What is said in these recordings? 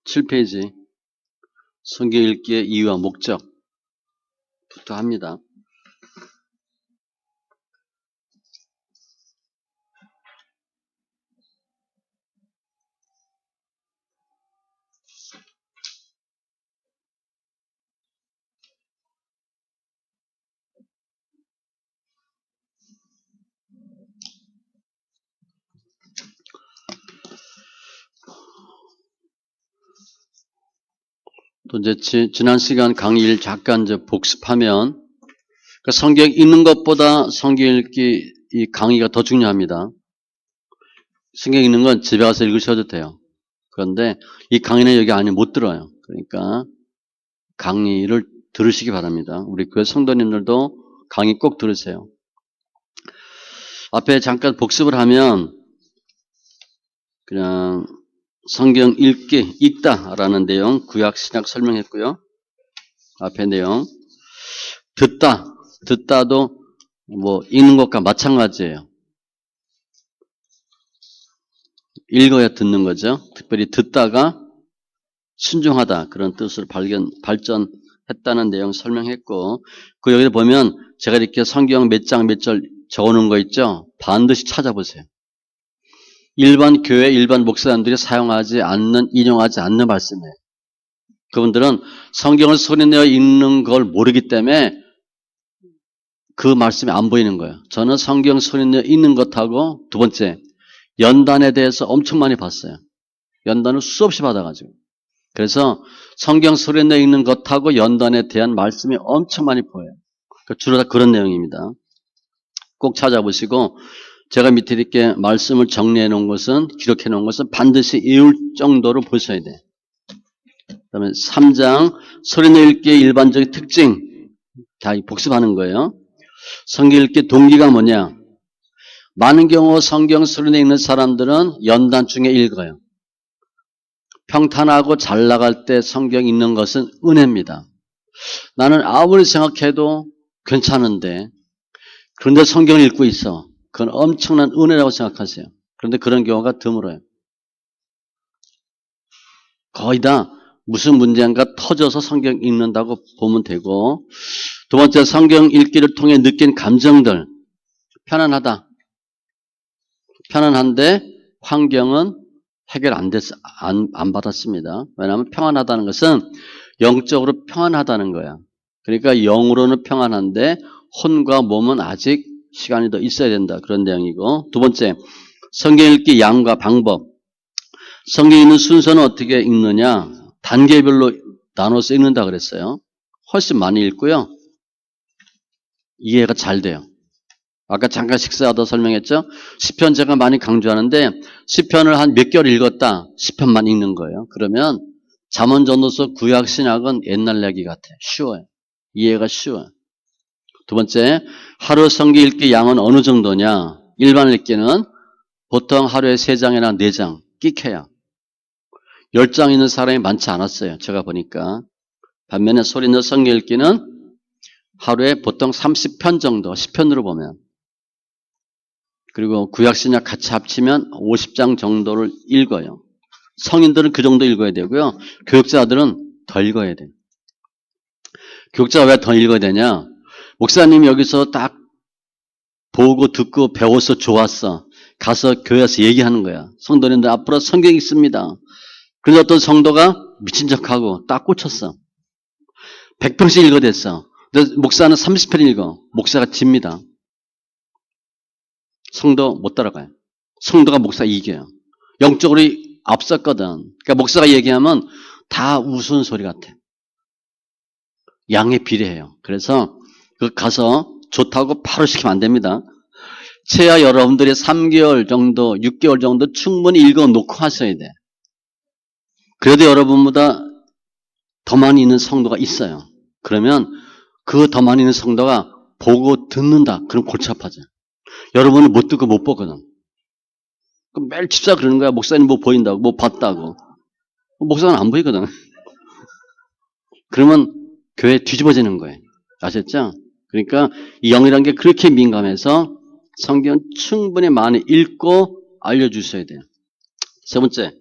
7페이지 성경 읽기의 이유와 목적부터 합니다. 또 이제 지난 시간 강의를 잠깐 이제 복습하면 성경 읽는 것보다 성경 읽기 이 강의가 더 중요합니다. 성경 읽는 건 집에 가서 읽으셔도 돼요. 그런데 이 강의는 여기 안에 못 들어요. 그러니까 강의를 들으시기 바랍니다. 우리 교회 성도님들도 강의 꼭 들으세요. 앞에 잠깐 복습을 하면 그냥 성경 읽다라는 내용 구약 신약 설명했고요. 앞에 내용 듣다도 뭐 읽는 것과 마찬가지예요. 읽어야 듣는 거죠. 특별히 듣다가 순종하다 그런 뜻을 발전했다는 내용 설명했고 그 여기 보면 제가 이렇게 성경 몇 장 몇 절 적어놓은 거 있죠. 반드시 찾아보세요. 일반 교회 일반 목사님들이 사용하지 않는 인용하지 않는 말씀이에요. 그분들은 성경을 소리내어 읽는 걸 모르기 때문에 그 말씀이 안 보이는 거예요. 저는 성경 소리내어 읽는 것하고 두 번째 연단에 대해서 엄청 많이 봤어요. 연단을 수없이 받아가지고. 그래서 성경 소리내어 읽는 것하고 연단에 대한 말씀이 엄청 많이 보여요. 주로 다 그런 내용입니다. 꼭 찾아보시고 제가 밑에 이렇게 말씀을 정리해 놓은 것은 기록해 놓은 것은 반드시 외울 정도로 보셔야 돼요. 그다음에 3장 소리내어 읽기의 일반적인 특징 다 복습하는 거예요. 성경 읽기 동기가 뭐냐? 많은 경우 성경 소리내어 읽는 사람들은 연단 중에 읽어요. 평탄하고 잘 나갈 때 성경 읽는 것은 은혜입니다. 나는 아무리 생각해도 괜찮은데 그런데 성경을 읽고 있어. 그건 엄청난 은혜라고 생각하세요. 그런데 그런 경우가 드물어요. 거의 다 무슨 문제인가 터져서 성경 읽는다고 보면 되고 두 번째 성경 읽기를 통해 느낀 감정들 편안하다. 편안한데 환경은 해결 안 받았습니다. 왜냐하면 평안하다는 것은 영적으로 평안하다는 거야. 그러니까 영으로는 평안한데 혼과 몸은 아직 시간이 더 있어야 된다. 그런 내용이고 두 번째 성경 읽기 양과 방법. 성경 읽는 순서는 어떻게 읽느냐. 단계별로 나눠서 읽는다 그랬어요. 훨씬 많이 읽고요. 이해가 잘 돼요. 아까 잠깐 식사하다 설명했죠. 시편 제가 많이 강조하는데 시편을 한 몇 개월 읽었다. 시편만 읽는 거예요. 그러면 잠언 전도서 구약 신약은 옛날 얘기 같아. 쉬워요. 이해가 쉬워요. 두 번째 하루 성경 읽기 양은 어느 정도냐. 일반 읽기는 보통 하루에 3장이나 4장 끼켜야 10장 있는 사람이 많지 않았어요. 제가 보니까. 반면에 소리내어 성경 읽기는 하루에 보통 30편 정도 10편으로 보면 그리고 구약신약 같이 합치면 50장 정도를 읽어요. 성인들은 그 정도 읽어야 되고요. 교육자들은 더 읽어야 돼요. 교육자가 왜 더 읽어야 되냐? 목사님이 여기서 딱 보고 듣고 배워서 좋았어. 가서 교회에서 얘기하는 거야. 성도님들 앞으로 성경 있습니다. 그래서 어떤 성도가 미친 척하고 딱 꽂혔어. 100편씩 읽어댔어. 근데 목사는 30편 읽어. 목사가 집니다. 성도 못 따라가요. 성도가 목사 이겨요. 영적으로 앞섰거든. 그러니까 목사가 얘기하면 다 우스운 소리 같아. 양에 비례해요. 그래서 그 가서 좋다고 바로 시키면 안 됩니다. 최하 여러분들이 3개월 정도, 6개월 정도 충분히 읽어놓고 하셔야 돼. 그래도 여러분보다 더 많이 있는 성도가 있어요. 그러면 그 더 많이 있는 성도가 보고 듣는다. 그럼 골치 아파져. 여러분은 못 듣고 못 보거든. 그럼 매일 집사 그러는 거야. 목사님 뭐 보인다고, 뭐 봤다고. 목사는 안 보이거든. 그러면 교회 뒤집어지는 거예요. 아셨죠? 그러니까 이 영이라는 게 그렇게 민감해서 성경 충분히 많이 읽고 알려주셔야 돼요. 세 번째,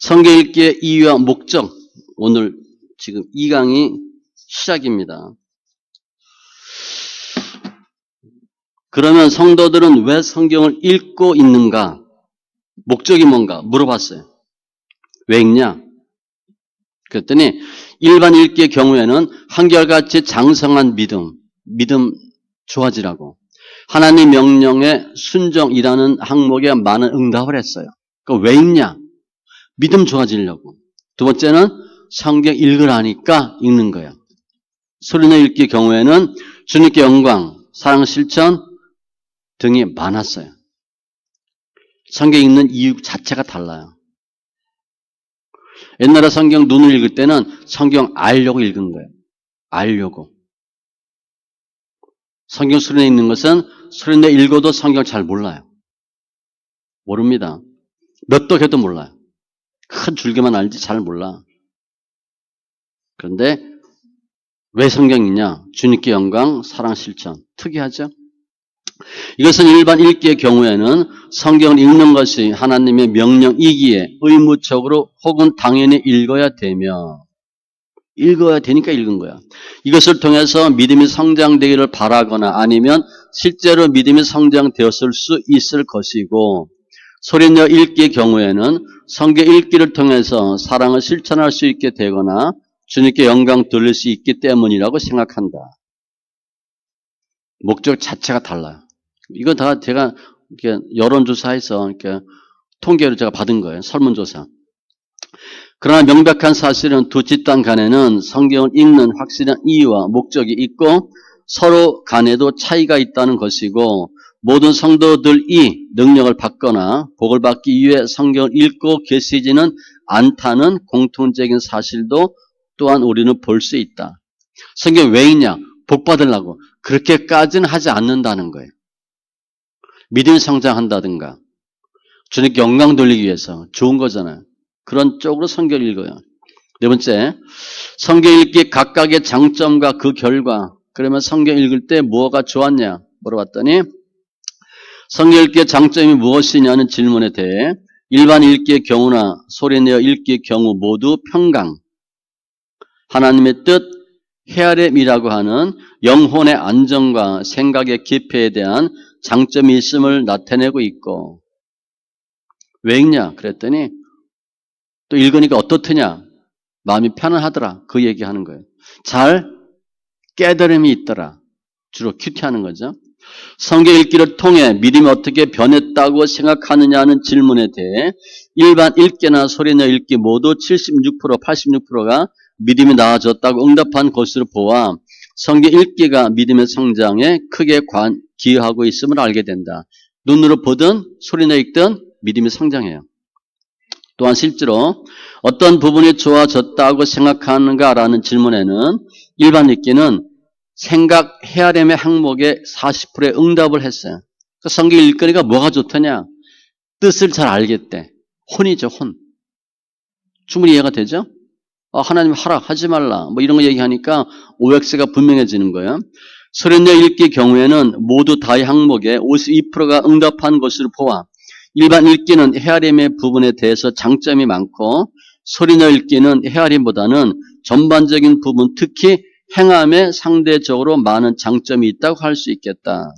성경 읽기의 이유와 목적, 오늘 지금 이 강의 시작입니다. 그러면 성도들은 왜 성경을 읽고 있는가? 목적이 뭔가 물어봤어요. 왜 읽냐? 그랬더니 일반 읽기의 경우에는 한결같이 장성한 믿음 좋아지라고 하나님 명령에 순종이라는 항목에 많은 응답을 했어요. 그러니까 왜 읽냐? 믿음 좋아지려고. 두 번째는 성경 읽으라니까 읽는 거예요. 소리내 읽기의 경우에는 주님께 영광, 사랑 실천 등이 많았어요. 성경 읽는 이유 자체가 달라요. 옛날에 성경 눈을 읽을 때는 성경 알려고 읽은 거예요. 알려고. 성경 수련회 읽는 것은 수련회 읽어도 성경을 잘 몰라요. 모릅니다. 몇 독해도 몰라요. 큰 줄기만 알지 잘 몰라. 그런데 왜 성경 읽냐? 주님께 영광, 사랑 실천. 특이하죠? 이것은 일반 읽기의 경우에는 성경을 읽는 것이 하나님의 명령이기에 의무적으로 혹은 당연히 읽어야 되니까 읽은 거야. 이것을 통해서 믿음이 성장되기를 바라거나 아니면 실제로 믿음이 성장되었을 수 있을 것이고, 소리내어 읽기의 경우에는 성경 읽기를 통해서 사랑을 실천할 수 있게 되거나 주님께 영광 돌릴 수 있기 때문이라고 생각한다. 목적 자체가 달라요. 이거 다 제가 이렇게 여론조사에서 이렇게 통계를 제가 받은 거예요. 설문조사. 그러나 명백한 사실은 두 집단 간에는 성경을 읽는 확실한 이유와 목적이 있고 서로 간에도 차이가 있다는 것이고, 모든 성도들이 능력을 받거나 복을 받기 위해 성경을 읽고 계시지는 않다는 공통적인 사실도 또한 우리는 볼 수 있다. 성경 왜 읽냐? 복 받으려고. 그렇게까지는 하지 않는다는 거예요. 믿음이 성장한다든가 주님께 영광 돌리기 위해서 좋은 거잖아요. 그런 쪽으로 성경을 읽어요. 네 번째, 성경 읽기 각각의 장점과 그 결과. 그러면 성경 읽을 때 뭐가 좋았냐 물어봤더니 성경 읽기의 장점이 무엇이냐는 질문에 대해 일반 읽기의 경우나 소리내어 읽기의 경우 모두 평강, 하나님의 뜻, 헤아림이라고 하는 영혼의 안정과 생각의 깊이에 대한 장점이 있음을 나타내고 있고, 왜 읽냐 그랬더니 또 읽으니까 어떻더냐, 마음이 편안하더라, 그 얘기하는 거예요. 잘 깨달음이 있더라. 주로 큐티하는 거죠. 성경 읽기를 통해 믿음이 어떻게 변했다고 생각하느냐는 질문에 대해 일반 읽기나 소리내어 읽기 모두 76%, 86%가 믿음이 나아졌다고 응답한 것으로 보아 성경 읽기가 믿음의 성장에 크게 기여하고 있음을 알게 된다. 눈으로 보든 소리내어 읽든 믿음이 성장해요. 또한 실제로 어떤 부분이 좋아졌다고 생각하는가라는 질문에는 일반 읽기는 생각 헤아림의 항목에 40%의 응답을 했어요. 그러니까 성경 읽으니까 뭐가 좋더냐? 뜻을 잘 알겠대. 혼이죠, 혼. 충분히 이해가 되죠? 하나님 하라, 하지 말라, 뭐 이런 거 얘기하니까 OX가 분명해지는 거예요. 소리내어 읽기 경우에는 모두 다의 항목에 52%가 응답한 것으로 보아 일반 읽기는 헤아림의 부분에 대해서 장점이 많고 소리내어 읽기는 헤아림보다는 전반적인 부분, 특히 행함에 상대적으로 많은 장점이 있다고 할 수 있겠다.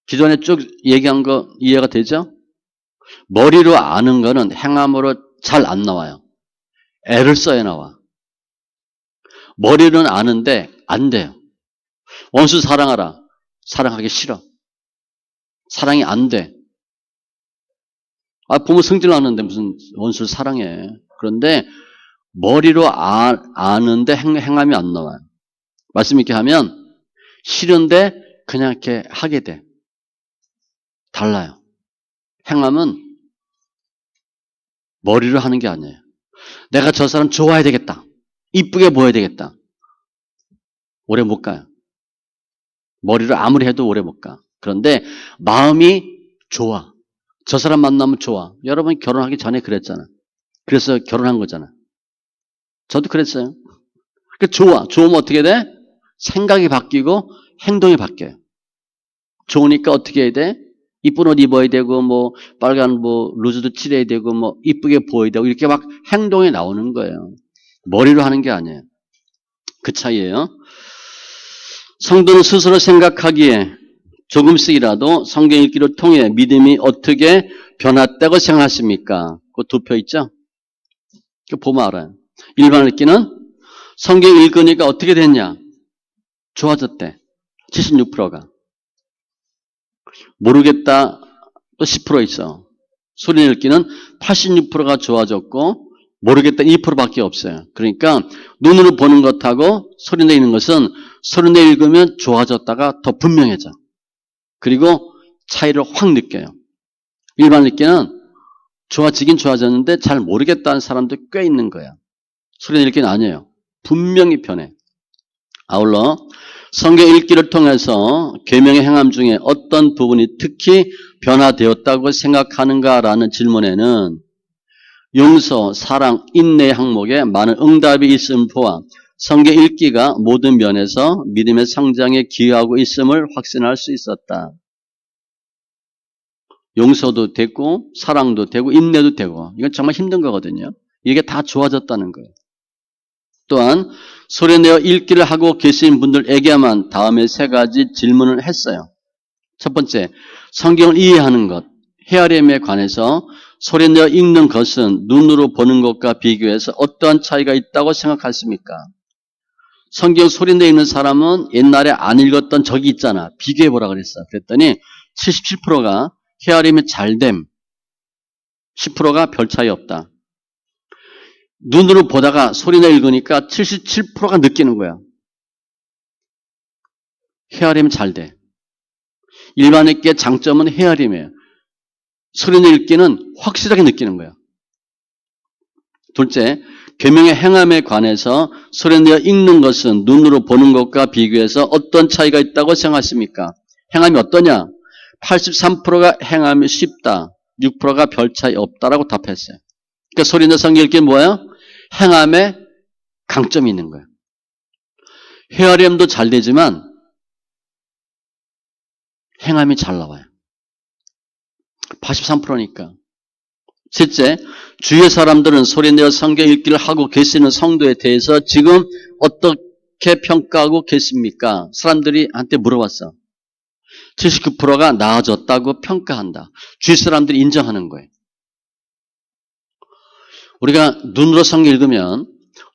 기존에 쭉 얘기한 거 이해가 되죠? 머리로 아는 거는 행함으로 잘 안 나와요. 애를 써야 나와. 머리로는 아는데 안 돼요. 원수 사랑하라. 사랑하기 싫어. 사랑이 안 돼. 부모 성질 나는데 무슨 원수를 사랑해. 그런데 머리로 아는데 행함이 안 나와요. 말씀 있게 하면 싫은데 그냥 이렇게 하게 돼. 달라요. 행함은 머리로 하는 게 아니에요. 내가 저 사람 좋아야 되겠다. 이쁘게 보여야 되겠다. 오래 못 가요. 머리로 아무리 해도 오래 못 가. 그런데 마음이 좋아. 저 사람 만나면 좋아. 여러분 결혼하기 전에 그랬잖아. 그래서 결혼한 거잖아. 저도 그랬어요. 좋아. 좋으면 어떻게 돼? 생각이 바뀌고 행동이 바뀌어요. 좋으니까 어떻게 해야 돼? 이쁜 옷 입어야 되고, 뭐, 빨간 뭐, 루즈도 칠해야 되고, 뭐, 이쁘게 보여야 되고, 이렇게 막 행동에 나오는 거예요. 머리로 하는 게 아니에요. 그 차이예요. 성도는 스스로 생각하기에 조금씩이라도 성경 읽기를 통해 믿음이 어떻게 변했다고 생각하십니까? 그 두 표 있죠? 그 보면 알아요. 일반 읽기는 성경 읽으니까 어떻게 됐냐? 좋아졌대. 76%가. 모르겠다. 또 10% 있어. 소리 읽기는 86%가 좋아졌고 모르겠다 2%밖에 없어요. 그러니까 눈으로 보는 것하고 소리내 읽는 것은 소리내 읽으면 좋아졌다가 더 분명해져. 그리고 차이를 확 느껴요. 일반 읽기는 좋아지긴 좋아졌는데 잘 모르겠다는 사람도 꽤 있는 거야. 소리내 읽기는 아니에요. 분명히 변해. 아울러 성경 읽기를 통해서 계명의 행함 중에 어떤 부분이 특히 변화되었다고 생각하는가라는 질문에는 용서, 사랑, 인내 항목에 많은 응답이 있음을 보아 성경 읽기가 모든 면에서 믿음의 성장에 기여하고 있음을 확신할 수 있었다. 용서도 되고 사랑도 되고 인내도 되고 이건 정말 힘든 거거든요. 이게 다 좋아졌다는 거예요. 또한 소리내어 읽기를 하고 계신 분들에게만 다음에 세 가지 질문을 했어요. 첫 번째, 성경을 이해하는 것, 헤아림에 관해서 소리내어 읽는 것은 눈으로 보는 것과 비교해서 어떠한 차이가 있다고 생각하십니까? 성경 소리내어 읽는 사람은 옛날에 안 읽었던 적이 있잖아. 비교해보라 그랬어. 그랬더니 77%가 헤아림이 잘됨, 10%가 별 차이 없다. 눈으로 보다가 소리내어 읽으니까 77%가 느끼는 거야. 헤아림이 잘 돼. 일반 읽기의 장점은 헤아림이에요. 소리내어 읽기는 확실하게 느끼는 거야. 둘째, 계명의 행함에 관해서 소리내어 읽는 것은 눈으로 보는 것과 비교해서 어떤 차이가 있다고 생각하십니까? 행함이 어떠냐? 83%가 행함이 쉽다. 6%가 별 차이 없다라고 답했어요. 그러니까 소리내어 성경 읽기 뭐예요? 행함에 강점이 있는 거예요. 헤아림도 잘 되지만 행함이 잘 나와요. 83%니까. 셋째, 주위의 사람들은 소리내어 성경 읽기를 하고 계시는 성도에 대해서 지금 어떻게 평가하고 계십니까? 사람들이 한테 물어봤어. 79%가 나아졌다고 평가한다. 주위 사람들이 인정하는 거예요. 우리가 눈으로 성경 읽으면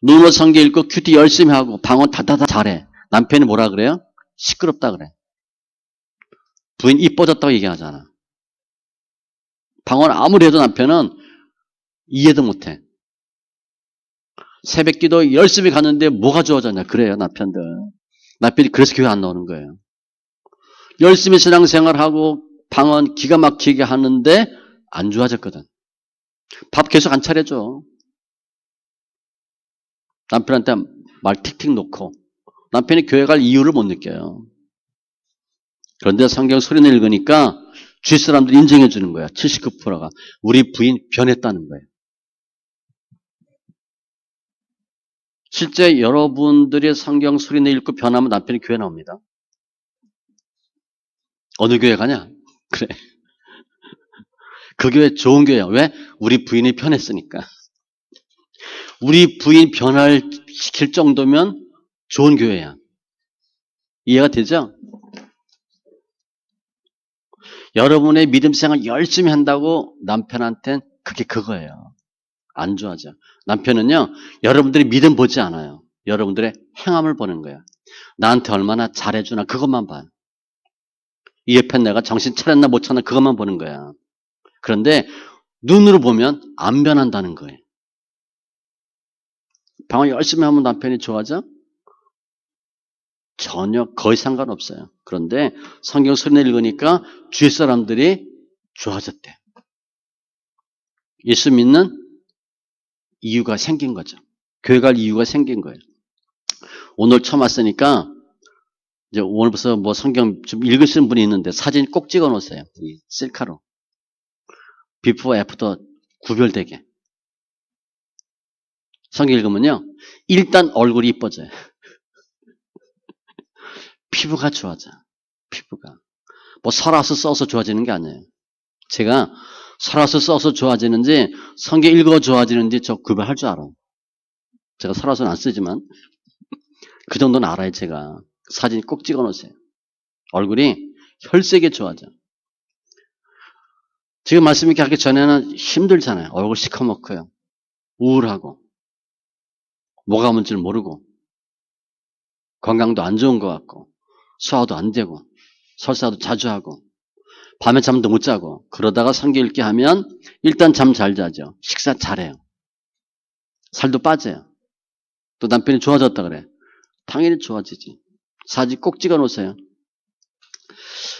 눈으로 성경 읽고 큐티 열심히 하고 방언 다다다 잘해. 남편이 뭐라 그래요? 시끄럽다 그래. 부인 이뻐졌다고 얘기하잖아. 방언 아무리 해도 남편은 이해도 못해. 새벽기도 열심히 가는데 뭐가 좋아졌냐. 그래요 남편들. 남편이 그래서 교회 안 나오는 거예요. 열심히 신앙생활하고 방언 기가 막히게 하는데 안 좋아졌거든. 밥 계속 안 차려줘. 남편한테 말 틱틱 놓고 남편이 교회 갈 이유를 못 느껴요. 그런데 성경 소리내 읽으니까 주위 사람들이 인정해 주는 거야. 79%가. 우리 부인 변했다는 거예요. 실제 여러분들이 성경 소리내 읽고 변하면 남편이 교회 나옵니다. 어느 교회 가냐? 그래. 그 교회 좋은 교회야. 왜? 우리 부인이 변했으니까. 우리 부인 변화시킬 정도면 좋은 교회야. 이해가 되죠? 여러분의 믿음 생활 열심히 한다고 남편한테는 그게 그거예요. 안 좋아져. 남편은요, 여러분들이 믿음 보지 않아요. 여러분들의 행함을 보는 거야. 나한테 얼마나 잘해주나 그것만 봐요. 이 옆에 내가 정신 차렸나 못 차렸나 그것만 보는 거야. 그런데 눈으로 보면 안 변한다는 거예요. 방언 열심히 하면 남편이 좋아져? 전혀 거의 상관없어요. 그런데 성경 소리내 읽으니까 주위 사람들이 좋아졌대. 예수 믿는 이유가 생긴 거죠. 교회 갈 이유가 생긴 거예요. 오늘 처음 왔으니까 이제 오늘부터 뭐 성경 좀 읽으시는 분이 있는데 사진 꼭 찍어 놓으세요. 이 셀카로. 비포 애프터 구별되게. 성경 읽으면요. 일단 얼굴이 이뻐져요. 피부가 좋아져. 피부가. 뭐 살아서 써서 좋아지는 게 아니에요. 제가 살아서 써서 좋아지는지 성경 읽어 좋아지는지 저 구별할 줄 알아요. 제가 살아서는 안 쓰지만 그 정도는 알아요. 제가 사진 꼭 찍어 놓으세요. 얼굴이 혈색이 좋아져. 지금 말씀 이렇게 하기 전에는 힘들잖아요. 얼굴 시커멓고요. 우울하고 뭐가 뭔지를 모르고 건강도 안 좋은 것 같고 소화도 안 되고 설사도 자주 하고 밤에 잠도 못 자고 그러다가 성경 읽기 하면 일단 잠 잘 자죠. 식사 잘해요. 살도 빠져요. 또 남편이 좋아졌다 그래. 당연히 좋아지지. 사진 꼭 찍어 놓으세요.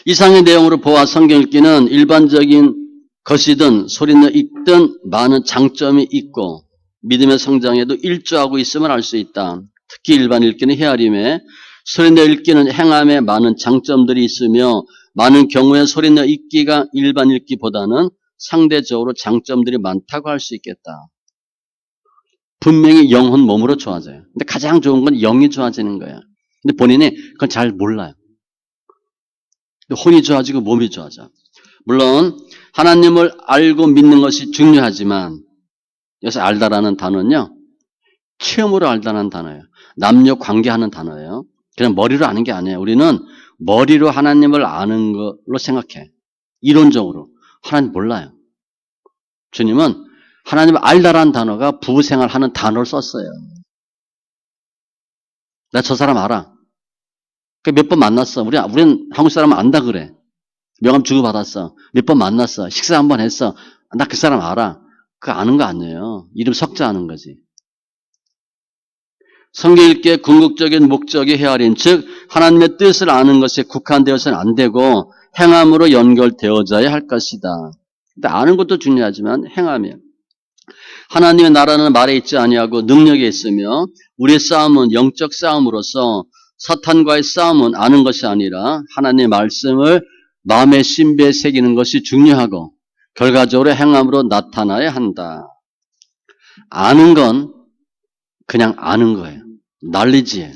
이상의 내용으로 보아 성경 읽기는 일반적인 것이든 소리내 읽든 많은 장점이 있고 믿음의 성장에도 일조하고 있음을 알 수 있다. 특히 일반 읽기는 헤아림에 소리내 읽기는 행함에 많은 장점들이 있으며 많은 경우에 소리내 읽기가 일반 읽기보다는 상대적으로 장점들이 많다고 할 수 있겠다. 분명히 영혼 몸으로 좋아져요. 근데 가장 좋은 건 영이 좋아지는 거예요. 근데 본인이 그건 잘 몰라요. 혼이 좋아지고 몸이 좋아져. 물론 하나님을 알고 믿는 것이 중요하지만 여기서 알다라는 단어는요. 체험으로 알다라는 단어예요. 남녀 관계하는 단어예요. 그냥 머리로 아는 게 아니에요. 우리는 머리로 하나님을 아는 걸로 생각해. 이론적으로. 하나님 몰라요. 주님은 하나님을 알다라는 단어가 부부생활하는 단어를 썼어요. 나 저 사람 알아. 몇 번 만났어. 우리는 한국 사람은 안다 그래. 명함 주고받았어. 몇 번 만났어. 식사 한 번 했어. 나 그 사람 알아. 그거 아는 거 아니에요. 이름 석자 아는 거지. 성경 읽기의 궁극적인 목적이 헤아림, 즉 하나님의 뜻을 아는 것에 국한되어서는 안 되고 행함으로 연결되어져야 할 것이다. 근데 아는 것도 중요하지만 행함이에요. 하나님의 나라는 말에 있지 아니하고 능력에 있으며 우리의 싸움은 영적 싸움으로서 사탄과의 싸움은 아는 것이 아니라 하나님의 말씀을 마음의 신비에 새기는 것이 중요하고 결과적으로 행함으로 나타나야 한다. 아는 건 그냥 아는 거예요. knowledge예요.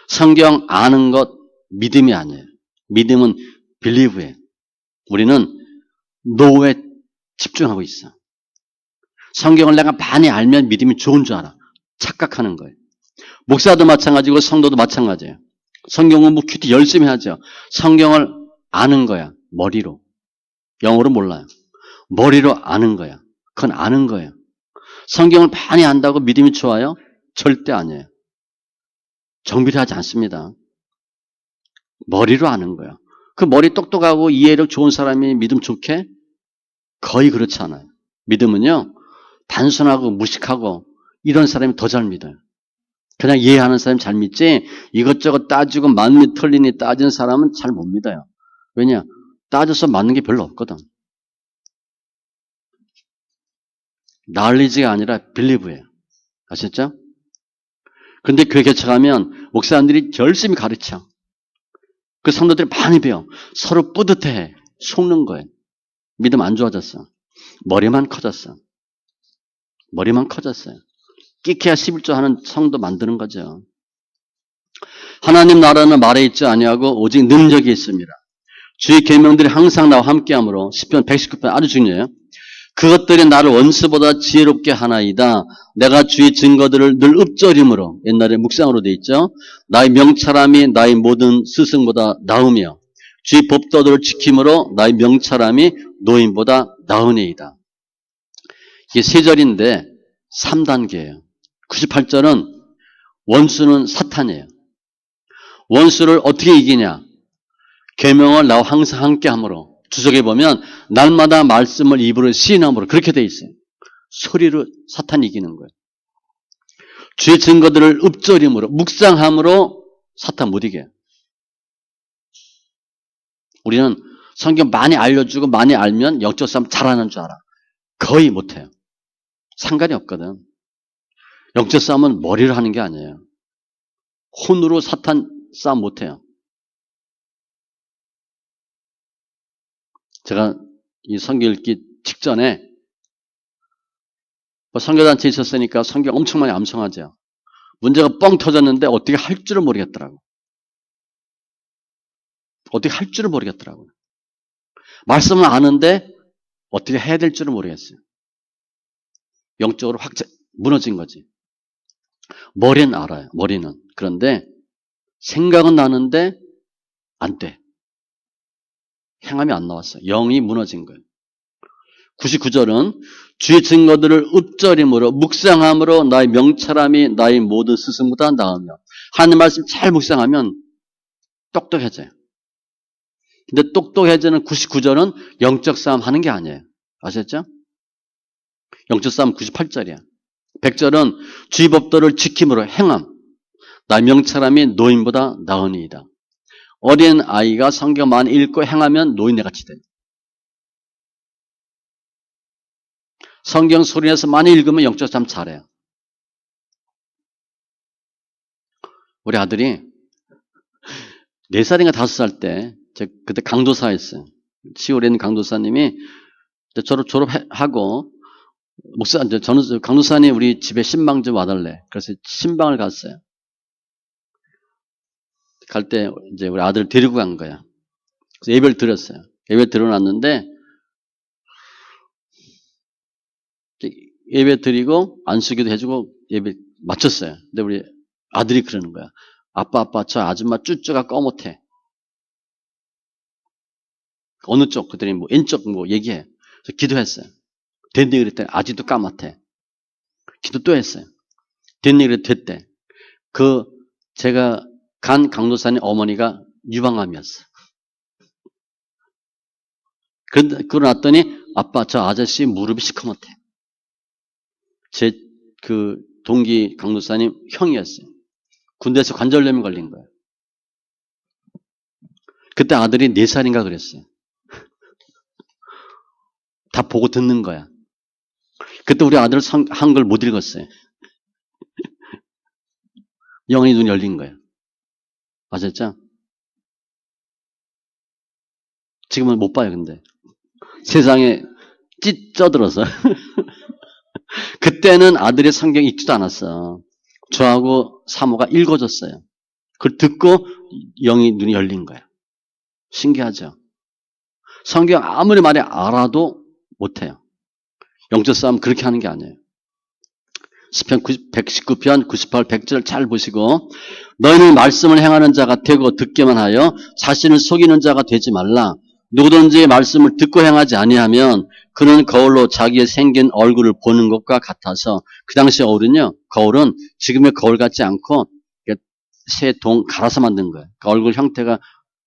성경 아는 것 믿음이 아니에요. 믿음은 believe예요. 우리는 know에 집중하고 있어. 성경을 내가 많이 알면 믿음이 좋은 줄 알아. 착각하는 거예요. 목사도 마찬가지고 성도도 마찬가지예요. 성경 공부 큐티 열심히 하죠. 성경을 아는 거야. 머리로. 영어로 몰라요. 머리로 아는 거야. 그건 아는 거예요. 성경을 많이 안다고 믿음이 좋아요? 절대 아니에요. 정비하지 않습니다. 머리로 아는 거야. 그 머리 똑똑하고 이해력 좋은 사람이 믿음 좋게? 거의 그렇지 않아요. 믿음은요. 단순하고 무식하고 이런 사람이 더 잘 믿어요. 그냥 이해하는 사람이 잘 믿지 이것저것 따지고 맞니 틀리니 따지는 사람은 잘 못 믿어요. 왜냐? 따져서 맞는 게 별로 없거든. knowledge가 아니라 believe예요. 아셨죠? 근데 교회 개척하면 목사님들이 열심히 가르쳐. 그 성도들이 많이 배워. 서로 뿌듯해. 속는 거예요. 믿음 안 좋아졌어. 머리만 커졌어. 머리만 커졌어요. 끼케야 11조 하는 성도 만드는 거죠. 하나님 나라는 말에 있지 아니하고 오직 능력이 있습니다. 주의 계명들이 항상 나와 함께하므로 시편 119편 아주 중요해요. 그것들이 나를 원수보다 지혜롭게 하나이다. 내가 주의 증거들을 늘 읊조림으로 옛날에 묵상으로 돼 있죠. 나의 명철함이 나의 모든 스승보다 나으며 주의 법도들을 지킴으로 나의 명철함이 노인보다 나으니이다. 이게 3절인데 3단계예요. 98절은 원수는 사탄이에요. 원수를 어떻게 이기냐? 계명을 나와 항상 함께함으로 주석에 보면 날마다 말씀을 입으로 시인함으로 그렇게 돼 있어요. 소리로 사탄 이기는 거예요. 주의 증거들을 읊조림으로 묵상함으로 사탄 못 이겨요. 우리는 성경 많이 알려주고 많이 알면 영적 싸움 잘하는 줄 알아. 거의 못해요. 상관이 없거든. 영적 싸움은 머리로 하는 게 아니에요. 혼으로 사탄 싸움 못해요. 제가 이 성경 읽기 직전에 선교단체에 있었으니까 성경 엄청 많이 암송하죠. 문제가 뻥 터졌는데 어떻게 할 줄을 모르겠더라고요. 어떻게 할 줄을 모르겠더라고요. 말씀은 아는데 어떻게 해야 될 줄은 모르겠어요. 영적으로 확 무너진 거지. 머리는 알아요. 머리는. 그런데 생각은 나는데 안 돼. 행함이 안 나왔어요. 영이 무너진 거예요. 99절은 주의 증거들을 읊조림으로 묵상함으로 나의 명철함이 나의 모든 스승보다 나으며 하나님 말씀 잘 묵상하면 똑똑해져요. 근데 똑똑해지는 99절은 영적 싸움 하는 게 아니에요. 아셨죠? 영적 싸움 98절이야. 100절은 주의 법도를 지킴으로 행함. 나의 명철함이 노인보다 나으니이다. 어린 아이가 성경 많이 읽고 행하면 노인네 같이 돼요. 성경 소리내서 많이 읽으면 영적 싸움 잘해요. 우리 아들이 4살인가 5살 때, 그때 강도사였어요. 시골에 있는 강도사님이 졸업하고, 저는 강도사님 우리 집에 신방 좀 와달래. 그래서 신방을 갔어요. 갈 때 이제 우리 아들 데리고 간 거야. 그래서 예배를 드렸어요. 예배 드려놨는데, 예배 드리고 안수기도 해주고 예배 마쳤어요. 근데 우리 아들이 그러는 거야. 아빠, 저 아줌마 쭈쭈가 꺼못해. 어느 쪽? 그들이 뭐 왼쪽 얘기해. 그래서 기도했어요. 됐니? 그랬더니 아직도 까맣대. 기도 또 했어요. 됐니? 그랬더니 됐대. 제가 간 강도사님 어머니가 유방암이었어. 그러고 났더니 아빠, 저 아저씨 무릎이 시커멓대. 제 동기 강도사님 형이었어요. 군대에서 관절염이 걸린 거예요. 그때 아들이 4살인가 그랬어요. 다 보고 듣는 거야. 그때 우리 아들은 한글 못 읽었어요. 영원히 눈이 열린 거야. 아셨죠? 지금은 못 봐요, 근데. 세상에 쪄들어서. 그때는 아들이 성경 읽지도 않았어. 저하고 사모가 읽어줬어요. 그걸 듣고 영이 눈이 열린 거야. 신기하죠? 성경 아무리 말이 알아도 못해요. 영적 싸움 그렇게 하는 게 아니에요. 시편 119편 98, 100절 잘 보시고 너희는 말씀을 행하는 자가 되고 듣기만 하여 자신을 속이는 자가 되지 말라. 누구든지 말씀을 듣고 행하지 아니하면 그는 거울로 자기의 생긴 얼굴을 보는 것과 같아서 그 당시 거울은 지금의 거울 같지 않고 새 동 갈아서 만든 거예요. 그 얼굴 형태가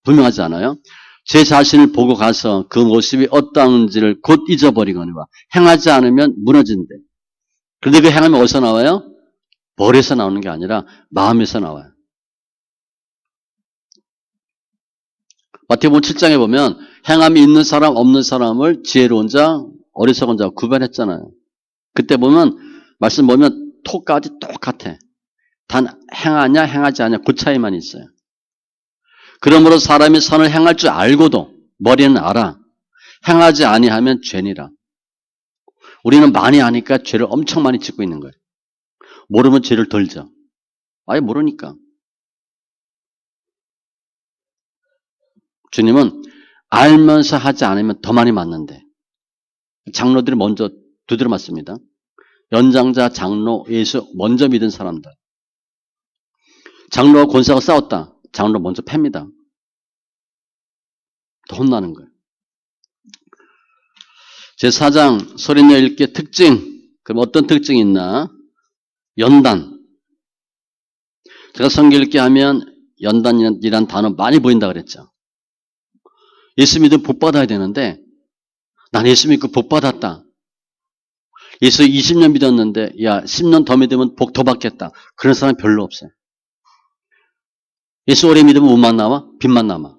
분명하지 않아요. 제 자신을 보고 가서 그 모습이 어떠한지를 곧 잊어버리거니와 행하지 않으면 무너진대. 그런데 그 행함이 어디서 나와요? 머리에서 나오는 게 아니라 마음에서 나와요. 마태복음 7장에 보면 행함이 있는 사람 없는 사람을 지혜로운 자 어리석은 자 구별했잖아요. 그때 보면 말씀 보면 토까지 똑같아. 단 행하냐 행하지 않냐 그 차이만 있어요. 그러므로 사람이 선을 행할 줄 알고도 머리는 알아. 행하지 아니하면 죄니라. 우리는 많이 아니까 죄를 엄청 많이 짓고 있는 거예요. 모르면 죄를 덜 져. 아예 모르니까. 주님은 알면서 하지 않으면 더 많이 맞는데 장로들이 먼저 두드려 맞습니다. 연장자, 장로, 예수 먼저 믿은 사람들. 장로와 권사가 싸웠다. 장로 먼저 팹니다. 더 혼나는 거예요. 제4장 소리내어 읽기의 특징. 그럼 어떤 특징이 있나? 연단. 제가 성경 읽기 하면 연단이란 단어 많이 보인다 그랬죠. 예수 믿으면 복 받아야 되는데 난 예수 믿고 복 받았다. 예수 20년 믿었는데 야 10년 더 믿으면 복 더 받겠다. 그런 사람 별로 없어요. 예수 오래 믿으면 운만 남아? 빚만 남아.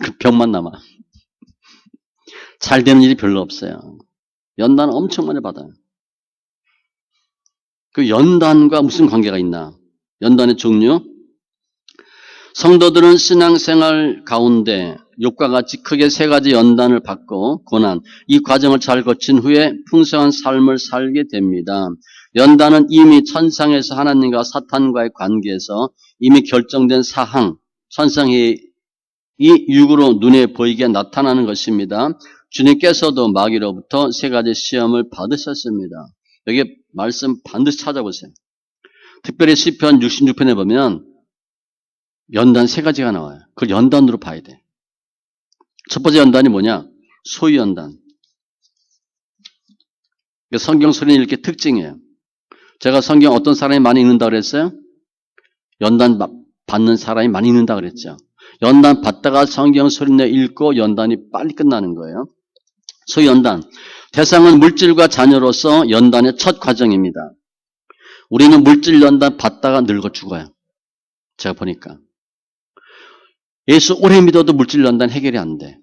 그 병만 남아. 잘 되는 일이 별로 없어요. 연단은 엄청 많이 받아요. 그 연단과 무슨 관계가 있나? 연단의 종류. 성도들은 신앙생활 가운데 욕과 같이 크게 3가지 연단을 받고 고난, 이 과정을 잘 거친 후에 풍성한 삶을 살게 됩니다. 연단은 이미 천상에서 하나님과 사탄과의 관계에서 이미 결정된 사항, 천상의 이 육으로 눈에 보이게 나타나는 것입니다. 주님께서도 마귀로부터 세 가지 시험을 받으셨습니다. 여기 말씀 반드시 찾아보세요. 특별히 시편 66편에 보면 연단 세 가지가 나와요. 그걸 연단으로 봐야 돼. 첫 번째 연단이 뭐냐? 소위 연단. 성경 소리는 이렇게 특징이에요. 제가 성경 어떤 사람이 많이 읽는다고 그랬어요? 연단 받는 사람이 많이 읽는다고 그랬죠. 연단 받다가 성경 소리내 읽고 연단이 빨리 끝나는 거예요. 소위 연단. 대상은 물질과 자녀로서 연단의 첫 과정입니다. 우리는 물질 연단 받다가 늙어 죽어요. 제가 보니까. 예수 오래 믿어도 물질 연단 해결이 안 돼.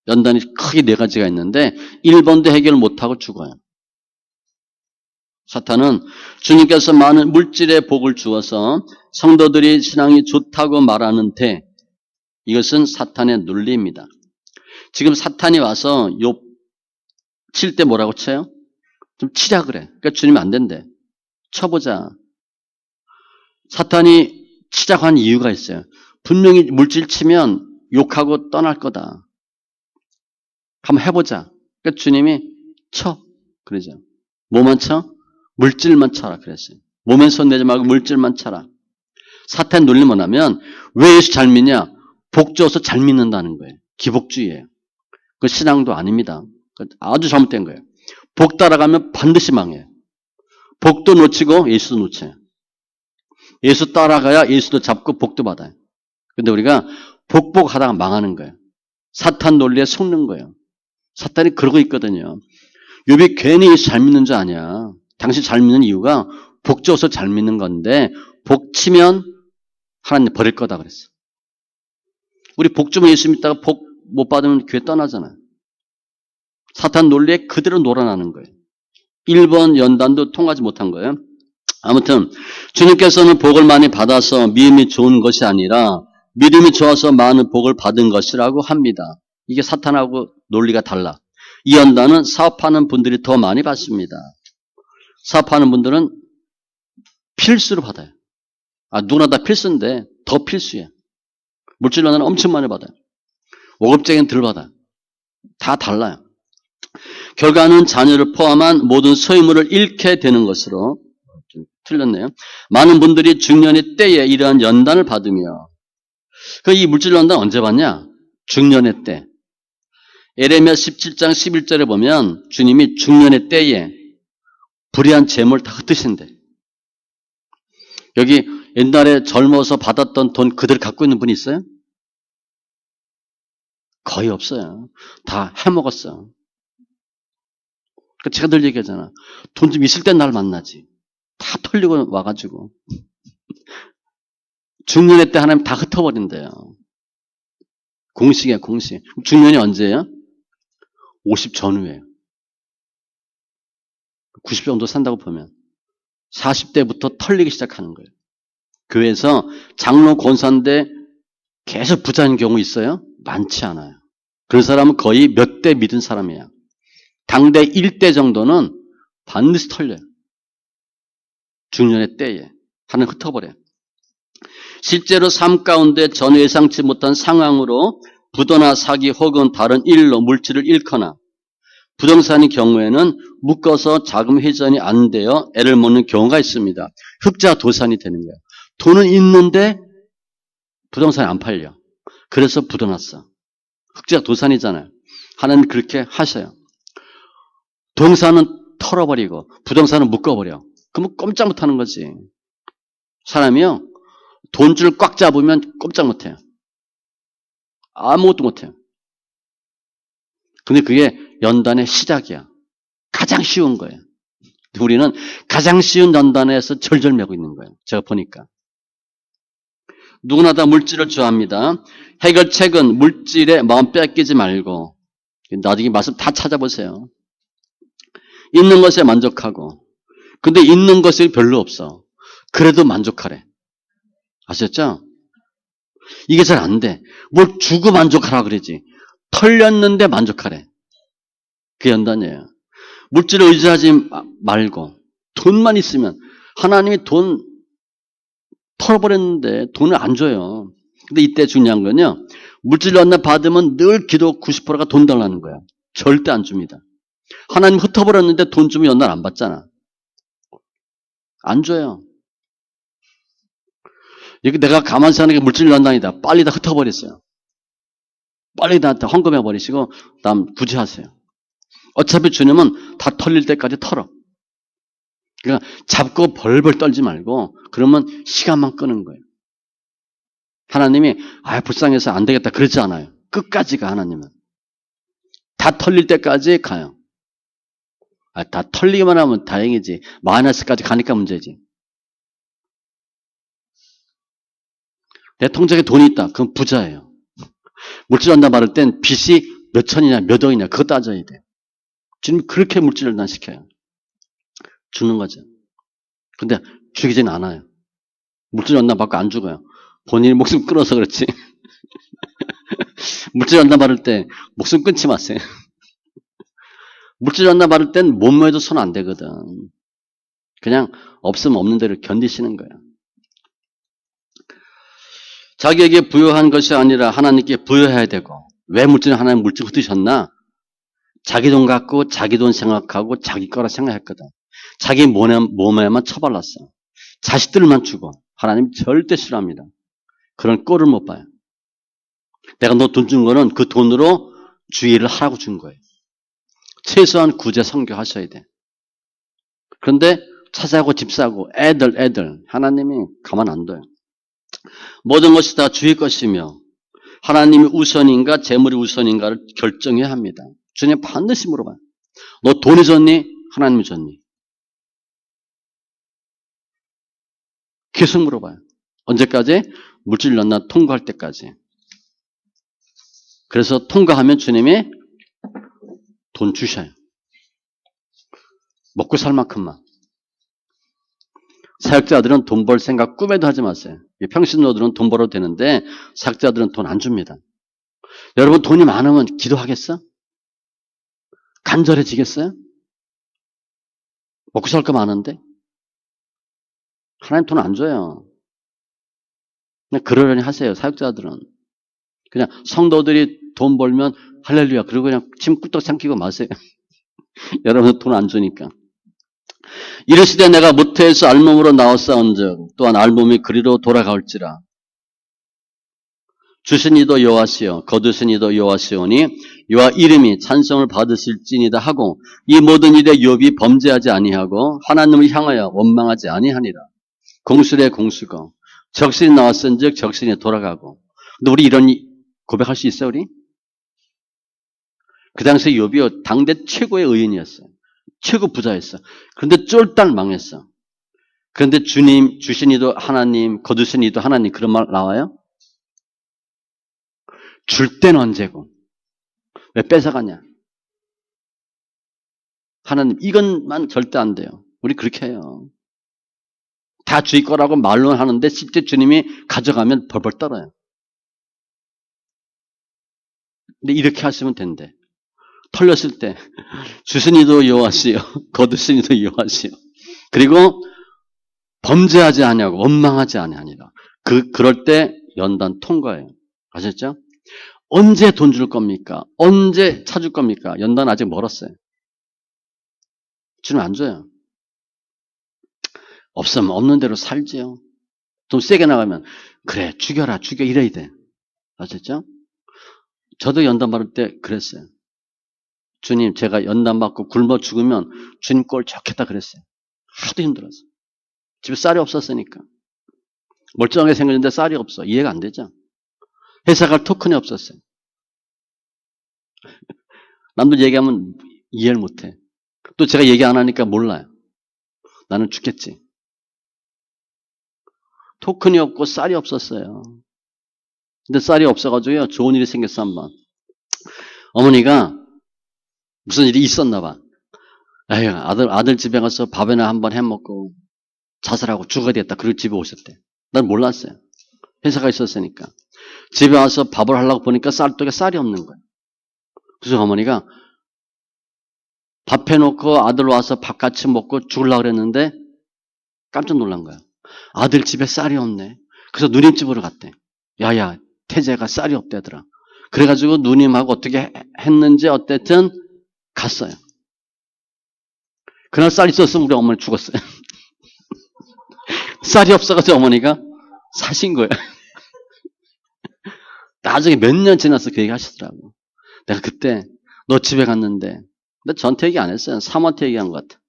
연단이 크게 네 가지가 있는데 1번도 해결 못하고 죽어요. 사탄은 주님께서 많은 물질의 복을 주어서 성도들이 신앙이 좋다고 말하는데 이것은 사탄의 논리입니다. 지금 사탄이 와서 욥 칠 때 뭐라고 쳐요? 좀 치자 그래. 그러니까 주님이 안 된대. 쳐보자. 사탄이 치자고 한 이유가 있어요. 분명히 물질 치면 욕하고 떠날 거다. 한번 해보자. 그러니까 주님이 쳐. 그러죠. 뭐만 쳐? 물질만 쳐라. 그랬어요. 몸에 손 내지 말고 물질만 쳐라. 사탄 논리 뭐냐면 왜 예수 잘 믿냐? 복 줘서 잘 믿는다는 거예요. 기복주의예요. 그 신앙도 아닙니다. 아주 잘못된 거예요. 복 따라가면 반드시 망해요. 복도 놓치고 예수도 놓쳐요. 예수 따라가야 예수도 잡고 복도 받아요. 근데 우리가 복복하다가 망하는 거예요. 사탄 논리에 속는 거예요. 사탄이 그러고 있거든요. 욥이 괜히 예수 잘 믿는 줄 아냐. 당신 잘 믿는 이유가 복 줘서 잘 믿는 건데 복 치면 하나님 버릴 거다 그랬어. 우리 복 주면 예수 믿다가 복 못 받으면 교회 떠나잖아요. 사탄 논리에 그대로 놀아나는 거예요. 1번 연단도 통하지 못한 거예요. 아무튼 주님께서는 복을 많이 받아서 믿음이 좋은 것이 아니라 믿음이 좋아서 많은 복을 받은 것이라고 합니다. 이게 사탄하고 논리가 달라. 이 연단은 사업하는 분들이 더 많이 받습니다. 사업하는 분들은 필수로 받아요. 누구나 다 필수인데 더 필수예요. 물질 연단은 엄청 많이 받아요. 월급쟁이는 덜 받아요. 다 달라요. 결과는 자녀를 포함한 모든 소유물을 잃게 되는 것으로 좀 틀렸네요. 많은 분들이 중년의 때에 이러한 연단을 받으며 이 물질 연단 언제 받냐? 중년의 때. 에레미야 17장 11절에 보면 주님이 중년의 때에 불의한 재물 다 흩으신대. 여기 옛날에 젊어서 받았던 돈 그대로 갖고 있는 분이 있어요? 거의 없어요. 다 해먹었어. 제가 늘 얘기하잖아. 돈 좀 있을 땐 날 만나지. 다 털리고 와가지고. 중년의 때 하나님 다 흩어버린대요. 공식이야, 공식. 중년이 언제예요? 50 전후예요. 90 정도 산다고 보면. 40대부터 털리기 시작하는 거예요. 교회에서 장로 권사인데 계속 부자인 경우 있어요? 많지 않아요. 그 사람은 거의 몇 대 믿은 사람이야. 당대 1대 정도는 반드시 털려요. 중년의 때에. 하나님 흩어버려요. 실제로 삶 가운데 전혀 예상치 못한 상황으로 부도나 사기 혹은 다른 일로 물질을 잃거나 부동산의 경우에는 묶어서 자금 회전이 안 되어 애를 먹는 경우가 있습니다. 흑자 도산이 되는 거예요. 돈은 있는데 부동산이 안 팔려. 그래서 부도났어. 흑자 도산이잖아요. 하나님 그렇게 하셔요. 동산은 털어버리고 부동산은 묶어버려. 그러면 꼼짝 못하는 거지. 사람이요. 돈줄 꽉 잡으면 꼼짝 못해요. 아무것도 못해요. 근데 그게 연단의 시작이야. 가장 쉬운 거예요. 우리는 가장 쉬운 연단에서 절절매고 있는 거예요. 제가 보니까. 누구나 다 물질을 좋아합니다. 해결책은 물질에 마음 뺏기지 말고 나중에 말씀 다 찾아보세요. 있는 것에 만족하고 근데 있는 것이 별로 없어. 그래도 만족하래. 아셨죠? 이게 잘 안 돼. 뭘 주고 만족하라 그러지. 털렸는데 만족하래. 그게 연단이에요. 물질을 의지하지 말고 돈만 있으면 하나님이 돈 털어버렸는데 돈을 안 줘요. 근데 이때 중요한 건요. 물질 연단 받으면 늘 기도 90%가 돈 달라는 거야. 절대 안 줍니다. 하나님 흩어버렸는데 돈 주면 연단 안 받잖아. 안 줘요. 이게 내가 가만히 사는 게 물질 연단이다. 빨리 다 흩어버렸어요. 빨리 다 헌금해 버리시고 다음 구제하세요. 어차피 주님은 다 털릴 때까지 털어. 그러니까 잡고 벌벌 떨지 말고 그러면 시간만 끄는 거예요. 하나님이 불쌍해서 안 되겠다 그러지 않아요. 끝까지 가 하나님은. 다 털릴 때까지 가요. 다 털리기만 하면 다행이지. 마이너스까지 가니까 문제지. 내 통장에 돈이 있다. 그건 부자예요. 물질 연단 받을 땐 빚이 몇 천이냐 몇 억이냐 그거 따져야 돼. 주님 그렇게 물질 연단 시켜요. 주는 거죠. 근데 죽이진 않아요. 물질 연단 받고 안 죽어요. 본인이 목숨 끊어서 그렇지. 물질 연단 받을 때 목숨 끊지 마세요. 물질 연단 받을 땐 몸매도 손 안 대거든. 그냥 없으면 없는 대로 견디시는 거야. 자기에게 부여한 것이 아니라 하나님께 부여해야 되고 왜 물질은 하나님 물질 흩으셨나? 자기 돈 갖고 자기 돈 생각하고 자기 거라 생각했거든. 자기 몸에만 처발랐어. 자식들만 주고 하나님 절대 싫어합니다. 그런 꼴을 못 봐요. 내가 너 돈 준 거는 그 돈으로 주의를 하라고 준 거예요. 최소한 구제 선교하셔야 돼. 그런데 차 사고 집 사고 애들 하나님이 가만 안 둬요. 모든 것이 다 주의 것이며 하나님이 우선인가 재물이 우선인가를 결정해야 합니다. 주님 반드시 물어봐요. 너 돈이 줬니? 하나님이 줬니? 계속 물어봐요. 언제까지? 물질 연단 통과할 때까지. 그래서 통과하면 주님이 돈 주셔요. 먹고 살 만큼만. 사역자들은 돈 벌 생각 꿈에도 하지 마세요. 평신도들은 돈 벌어도 되는데 사역자들은 돈 안 줍니다. 여러분 돈이 많으면 기도하겠어? 간절해지겠어요? 먹고 살 거 많은데? 하나님 돈 안 줘요. 그냥 그러려니 하세요. 사역자들은. 그냥 성도들이 돈 벌면 할렐루야. 그리고 그냥 침 꿀떡 삼키고 마세요. 여러분 돈 안 주니까. 이르시되 내가 모태에서 알몸으로 나왔사온즉 또한 알몸이 그리로 돌아갈지라. 주신 이도 여호와시요 거두신 이도 여호와시오니 여호와 이름이 찬송을 받으실지니다 하고 이 모든 일에 욥이 범죄하지 아니하고 하나님을 향하여 원망하지 아니하니라. 공술의 공수고 적신이 나왔은즉 적신이 돌아가고. 근데 우리 이런 고백할 수 있어요, 우리? 그 당시에 욥이 당대 최고의 의인이었어요. 최고 부자였어. 그런데 쫄딱 망했어. 그런데 주님, 주신 이도 하나님, 거두신 이도 하나님 그런 말 나와요? 줄 때는 언제고? 왜 뺏어가냐? 하나님 이것만 절대 안 돼요. 우리 그렇게 해요. 다 주의 거라고 말로는 하는데 실제 주님이 가져가면 벌벌 떨어요. 근데 이렇게 하시면 된대. 털렸을 때 주신 이도 여호와시요 거두신 이도 여호와시요. 그리고 범죄하지 아니하고 원망하지 아니하니라. 그럴 때 연단 통과해요. 아셨죠? 언제 돈 줄 겁니까? 언제 차줄 겁니까? 연단 아직 멀었어요. 주님 안 줘요. 없으면 없는 대로 살지요. 좀 세게 나가면 그래 죽여라 죽여 이래야 돼. 아셨죠? 저도 연단 받을 때 그랬어요. 주님 제가 연단 받고 굶어 죽으면 주님 꼴 좋겠다 그랬어요. 하도 힘들어서. 집에 쌀이 없었으니까. 멀쩡하게 생겼는데 쌀이 없어. 이해가 안 되죠? 회사 갈 토큰이 없었어요. 남들 얘기하면 이해를 못해. 또 제가 얘기 안 하니까 몰라요. 나는 죽겠지. 토큰이 없고 쌀이 없었어요. 근데 쌀이 없어가지고요. 좋은 일이 생겼어 한번. 어머니가 무슨 일이 있었나 봐. 에휴, 아들 집에 가서 밥이나 한번 해먹고 자살하고 죽어야 되겠다. 그리고 집에 오셨대. 난 몰랐어요. 회사가 있었으니까. 집에 와서 밥을 하려고 보니까 쌀떡에 쌀이 없는 거예요. 그래서 어머니가 밥 해놓고 아들 와서 밥 같이 먹고 죽으려고 그랬는데 깜짝 놀란 거야. 아들 집에 쌀이 없네. 그래서 누님집으로 갔대. 야야, 태재가 쌀이 없대더라. 그래가지고 누님하고 어떻게 했는지 어쨌든 갔어요. 그날 쌀 있었으면 우리 어머니 죽었어요. 쌀이 없어가지고 어머니가 사신 거예요. 나중에 몇 년 지나서 그 얘기 하시더라고. 내가 그때 너 집에 갔는데, 근데 저한테 얘기 안 했어요. 사모한테 얘기한 것 같아.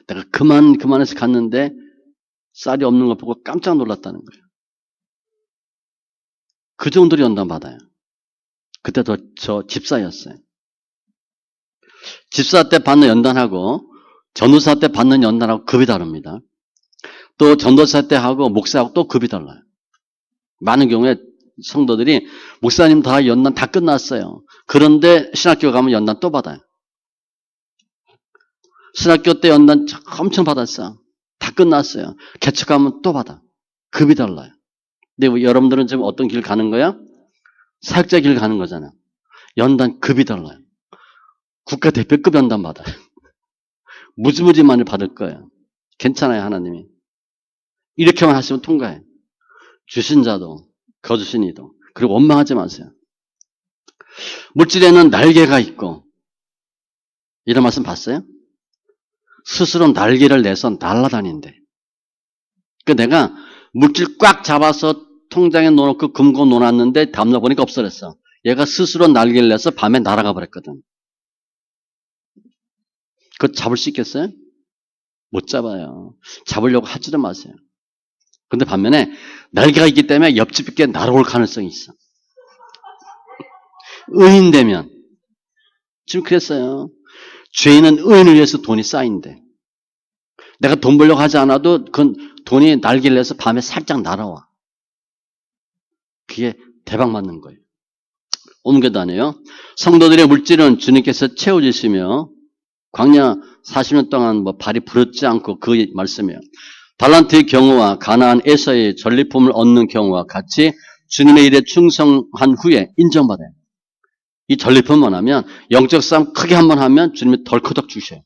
내가 그만해서 갔는데 쌀이 없는 거 보고 깜짝 놀랐다는 거예요. 그 정도로 연단 받아요. 그때도 저 집사였어요. 집사 때 받는 연단하고 전도사 때 받는 연단하고 급이 다릅니다. 또 전도사 때 하고 목사하고 또 급이 달라요. 많은 경우에 성도들이 목사님 다 연단 다 끝났어요. 그런데 신학교 가면 연단 또 받아요. 신학교 때 연단 엄청 받았어요. 다 끝났어요. 개척 가면 또 받아. 급이 달라요. 근데 여러분들은 지금 어떤 길 가는 거야? 사역자 길 가는 거잖아요. 연단 급이 달라요. 국가대표급 연단 받아요. 무지무지 많이 받을 거예요. 괜찮아요, 하나님이. 이렇게만 하시면 통과해. 주신 자도, 거주신 이도. 그리고 원망하지 마세요. 물질에는 날개가 있고, 이런 말씀 봤어요? 스스로 날개를 내서 날아다닌대. 그 내가 물질 꽉 잡아서 통장에 넣어놓고 금고 놓았는데 다음날 보니까 없어졌어. 얘가 스스로 날개를 내서 밤에 날아가 버렸거든. 그거 잡을 수 있겠어요? 못 잡아요. 잡으려고 하지도 마세요. 근데 반면에 날개가 있기 때문에 옆집게 날아올 가능성이 있어. 의인 되면. 지금 그랬어요. 죄인은 의인을 위해서 돈이 쌓인대. 내가 돈 벌려고 하지 않아도 그 돈이 날개를 내서 밤에 살짝 날아와. 그게 대박 맞는 거예요. 옮겨다녀요. 성도들의 물질은 주님께서 채워주시며 광야 40년 동안 뭐 발이 부럽지 않고 그 말씀이에요. 달란트의 경우와 가나안 에서의 전리품을 얻는 경우와 같이 주님의 일에 충성한 후에 인정받아요. 이 전리품은 뭐냐면 영적 싸움 크게 한번 하면 주님이 덜커덕 주셔요.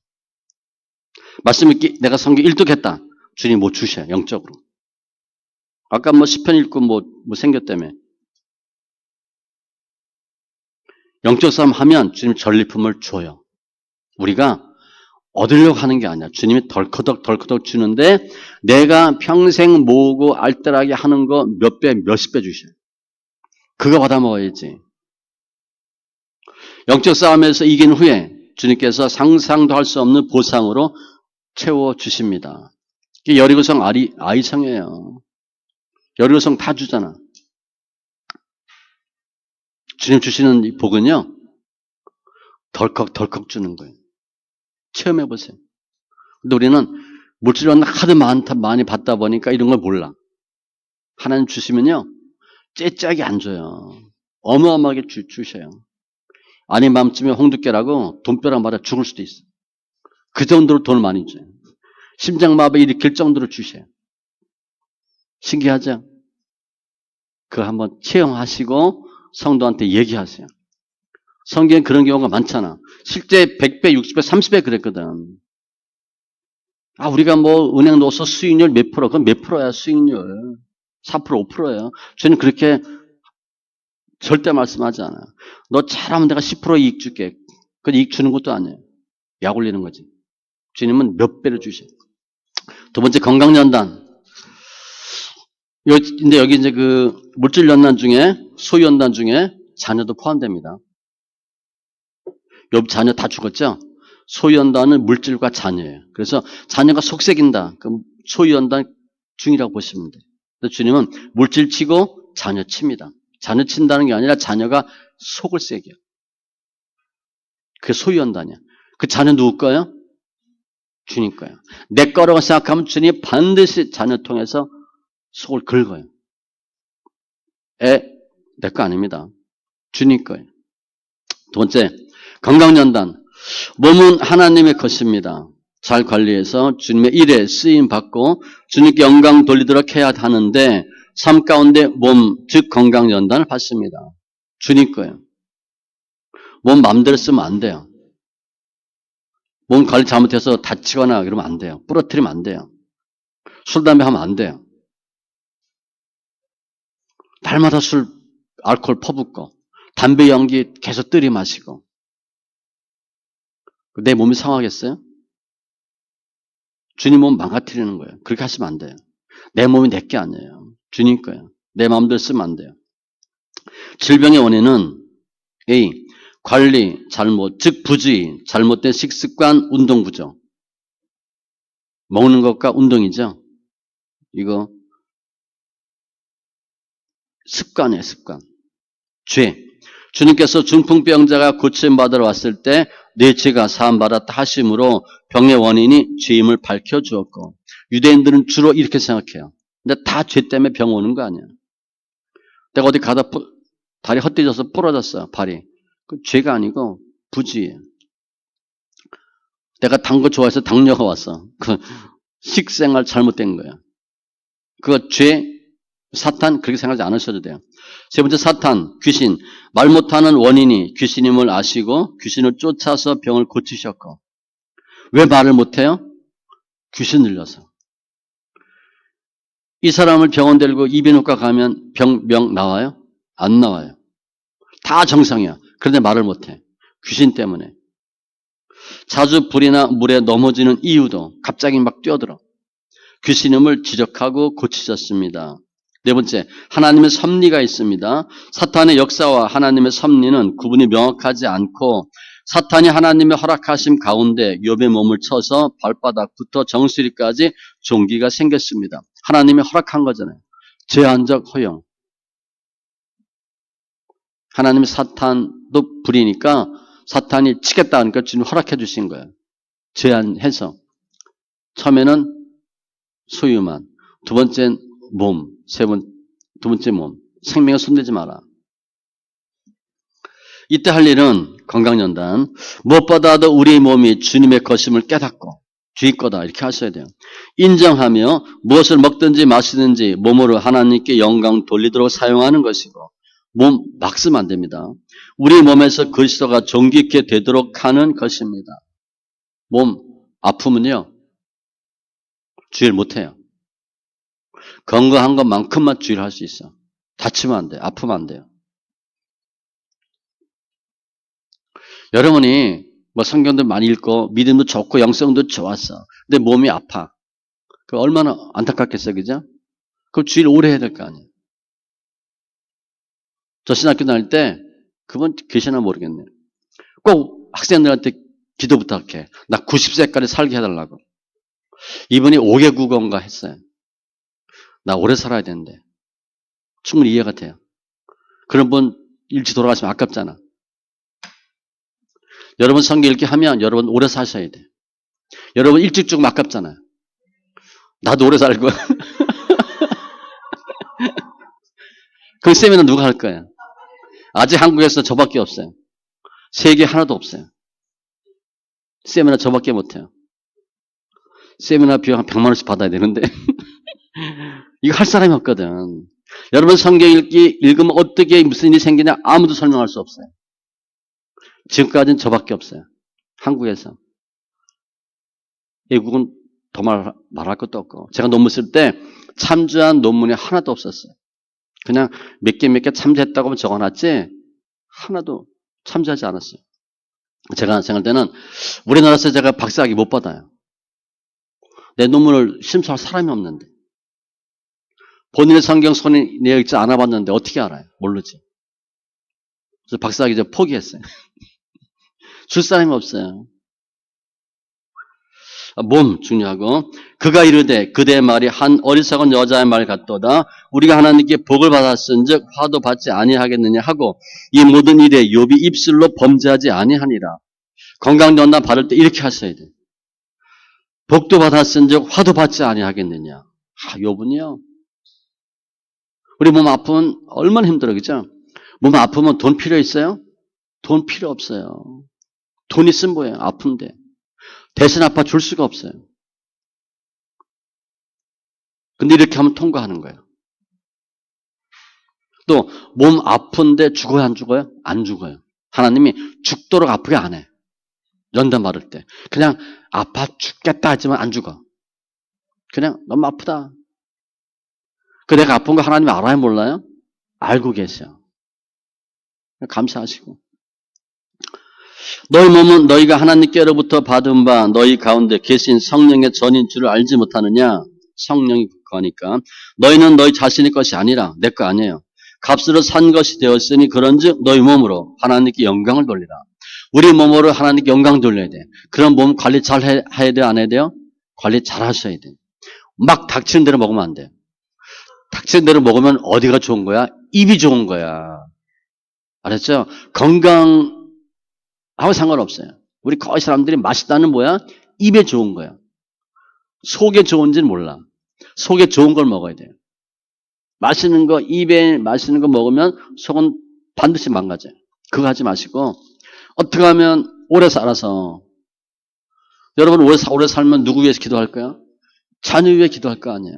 말씀 읽기 내가 성경 1득 했다. 주님 못 주셔요. 영적으로. 아까 뭐 시편 읽고 뭐 생겼다며. 영적 싸움 하면 주님 전리품을 줘요. 우리가 얻으려고 하는 게 아니야. 주님이 덜커덕 주는데 내가 평생 모으고 알뜰하게 하는 거 몇 배, 몇십 배 주셔요. 그거 받아 먹어야지. 영적 싸움에서 이긴 후에 주님께서 상상도 할 수 없는 보상으로 채워주십니다. 여리고성 아이성이에요. 여리고성 다 주잖아. 주님 주시는 이 복은요. 덜컥 주는 거예요. 체험해보세요. 근데 우리는 물질은 하도 많이 받다 보니까 이런 걸 몰라. 하나님 주시면요. 째짝이 안 줘요. 어마어마하게 주셔요. 아닌 밤쯤에 홍두깨라고 돈벼락 맞아 죽을 수도 있어. 그 정도로 돈을 많이 줘요. 심장마비 일으킬 정도로 주셔요. 신기하죠? 그거 한번 체험하시고 성도한테 얘기하세요. 성경에 그런 경우가 많잖아. 실제 100배, 60배, 30배 그랬거든. 우리가 뭐 은행 넣어서 수익률 몇 프로? 그건 몇 프로야 수익률? 4%, 5%예요. 저는 그렇게 절대 말씀하지 않아요. 너 잘하면 내가 10% 이익 줄게. 그 이익 주는 것도 아니에요. 약 올리는 거지. 주님은 몇 배를 주셔요. 두 번째 건강연단. 근데 여기 이제 그 물질연단 중에 소유연단 중에 자녀도 포함됩니다. 욥 자녀 다 죽었죠? 소유연단은 물질과 자녀예요. 그래서 자녀가 속색인다. 그럼 소유연단 중이라고 보시면 돼요. 근데 주님은 물질 치고 자녀 칩니다. 자녀 친다는 게 아니라 자녀가 속을 새겨요. 그게 소유연단이야. 그 자녀 누구 거예요? 주님 거예요. 내 거라고 생각하면 주님이 반드시 자녀 통해서 속을 긁어요. 내 거 아닙니다. 주님 거예요. 두 번째, 건강연단. 몸은 하나님의 것입니다. 잘 관리해서 주님의 일에 쓰임받고 주님께 영광 돌리도록 해야 하는데 삶 가운데 몸, 즉 건강연단을 받습니다. 주님 거예요. 몸 마음대로 쓰면 안 돼요. 몸 관리 잘못해서 다치거나 그러면 안 돼요. 부러뜨리면 안 돼요. 술, 담배 하면 안 돼요. 날마다 술, 알코올 퍼붓고 담배 연기 계속 들이마시고 내 몸이 상하겠어요? 주님 몸 망가뜨리는 거예요. 그렇게 하시면 안 돼요. 내 몸이 내 게 아니에요. 주님 거예요. 내 마음대로 쓰면 안 돼요. 질병의 원인은 A. 관리 잘못, 즉 부주의, 잘못된 식습관, 운동 부족. 먹는 것과 운동이죠. 이거 습관이에요, 습관. 죄. 주님께서 중풍병자가 고침받으러 왔을 때 내 죄가 사함받았다 하심으로 병의 원인이 죄임을 밝혀주었고, 유대인들은 주로 이렇게 생각해요. 근데 다 죄 때문에 병 오는 거 아니야. 내가 어디 가다 다리 헛디져서 부러졌어, 발이. 그 죄가 아니고 부주의예요. 내가 단 거 좋아해서 당뇨가 왔어. 그 식생활 잘못된 거야. 그거 죄, 사탄 그렇게 생각하지 않으셔도 돼요. 세 번째 사탄, 귀신. 말 못하는 원인이 귀신임을 아시고 귀신을 쫓아서 병을 고치셨고. 왜 말을 못해요? 귀신 들려서. 이 사람을 병원 데리고 이비인후과 가면 명 나와요? 안 나와요. 다 정상이야. 그런데 말을 못해. 귀신 때문에. 자주 불이나 물에 넘어지는 이유도 갑자기 막 뛰어들어. 귀신임을 지적하고 고치셨습니다. 네 번째, 하나님의 섭리가 있습니다. 사탄의 역사와 하나님의 섭리는 구분이 명확하지 않고 사탄이 하나님의 허락하심 가운데 욥의 몸을 쳐서 발바닥부터 정수리까지 종기가 생겼습니다. 하나님이 허락한 거잖아요. 제한적 허용. 하나님이 사탄도 불이니까 사탄이 치겠다 하니까 주님 허락해 주신 거예요. 제한해서. 처음에는 소유만, 두 번째는 몸, 두 번째 몸. 생명에 손대지 마라. 이때 할 일은 건강연단. 무엇보다도 우리의 몸이 주님의 것임을 깨닫고 주의 거다 이렇게 하셔야 돼요. 인정하며 무엇을 먹든지 마시든지 몸으로 하나님께 영광 돌리도록 사용하는 것이고 몸 막 쓰면 안 됩니다. 우리 몸에서 그리스도가 존귀케 되도록 하는 것입니다. 몸 아프면요. 주의를 못해요. 건강한 것만큼만 주의를 할 수 있어. 다치면 안 돼. 아프면 안 돼요. 여러분이 뭐 성경도 많이 읽고 믿음도 좋고 영성도 좋았어. 근데 몸이 아파. 그 얼마나 안타깝겠어요. 그죠? 그럼 주의를 오래 해야 될 거 아니에요. 저 신학교 다닐 때 그건 계시나 모르겠네요. 꼭 학생들한테 기도 부탁해. 나 90세까지 살게 해달라고. 이분이 5개 국어인가 했어요. 나 오래 살아야 되는데. 충분히 이해가 돼요. 그런 분 일찍 돌아가시면 아깝잖아. 여러분 성경 읽기 하면 여러분 오래 사셔야 돼. 여러분 일찍 죽으면 아깝잖아요. 나도 오래 살고. 그 세미나 누가 할 거야? 아직 한국에서 저밖에 없어요. 세계 하나도 없어요. 세미나 저밖에 못해요. 세미나 비용 한 100만 원씩 받아야 되는데 이거 할 사람이 없거든. 여러분 성경 읽으면 어떻게 무슨 일이 생기냐 아무도 설명할 수 없어요. 지금까지는 저밖에 없어요. 한국에서. 외국은 더 말할 것도 없고 제가 논문 쓸 때 참조한 논문이 하나도 없었어요. 그냥 몇 개 참조했다고 적어놨지 하나도 참조하지 않았어요. 제가 생각할 때는 우리나라에서 제가 박사학위 못 받아요. 내 논문을 심사할 사람이 없는데 본인의 성경 손에 내어 있지 않아 봤는데 어떻게 알아요? 모르지. 그래서 박사학위 이제 포기했어요. 줄 사람이 없어요. 몸 중요하고 그가 이르되 그대의 말이 한 어리석은 여자의 말 같도다. 우리가 하나님께 복을 받았은즉 화도 받지 아니하겠느냐 하고 이 모든 일에 욥이 입술로 범죄하지 아니하니라. 건강연단 받을 때 이렇게 하셔야 돼. 복도 받았은즉 화도 받지 아니하겠느냐. 욥은요. 우리 몸 아프면 얼마나 힘들어 그죠? 몸 아프면 돈 필요 있어요? 돈 필요 없어요. 돈 있으면 뭐예요? 아픈데. 대신 아파 줄 수가 없어요. 근데 이렇게 하면 통과하는 거예요. 또 몸 아픈데 죽어요 안 죽어요? 안 죽어요. 하나님이 죽도록 아프게 안 해. 연단 받을 때. 그냥 아파 죽겠다 하지만 안 죽어. 그냥 너무 아프다. 그 내가 아픈 거 하나님이 알아요 몰라요? 알고 계셔. 감사하시고. 너희 몸은 너희가 하나님께로부터 받은 바 너희 가운데 계신 성령의 전인 줄을 알지 못하느냐? 성령이 거니까. 너희는 너희 자신의 것이 아니라 내 거 아니에요. 값으로 산 것이 되었으니 그런즉 너희 몸으로 하나님께 영광을 돌리라. 우리 몸으로 하나님께 영광 돌려야 돼. 그런 몸 관리 잘 해야 돼요? 안 해야 돼요? 관리 잘 하셔야 돼. 막 닥치는 대로 먹으면 안 돼. 닥치는 대로 먹으면 어디가 좋은 거야? 입이 좋은 거야. 알았죠? 건강하고 상관없어요. 우리 거의 사람들이 맛있다는 뭐야? 입에 좋은 거야. 속에 좋은지는 몰라. 속에 좋은 걸 먹어야 돼요. 맛있는 거, 입에 맛있는 거 먹으면 속은 반드시 망가져요. 그거 하지 마시고, 어떻게 하면 오래 살아서, 여러분 오래 살면 누구 위해서 기도할 거야? 자녀 위해 기도할 거 아니에요.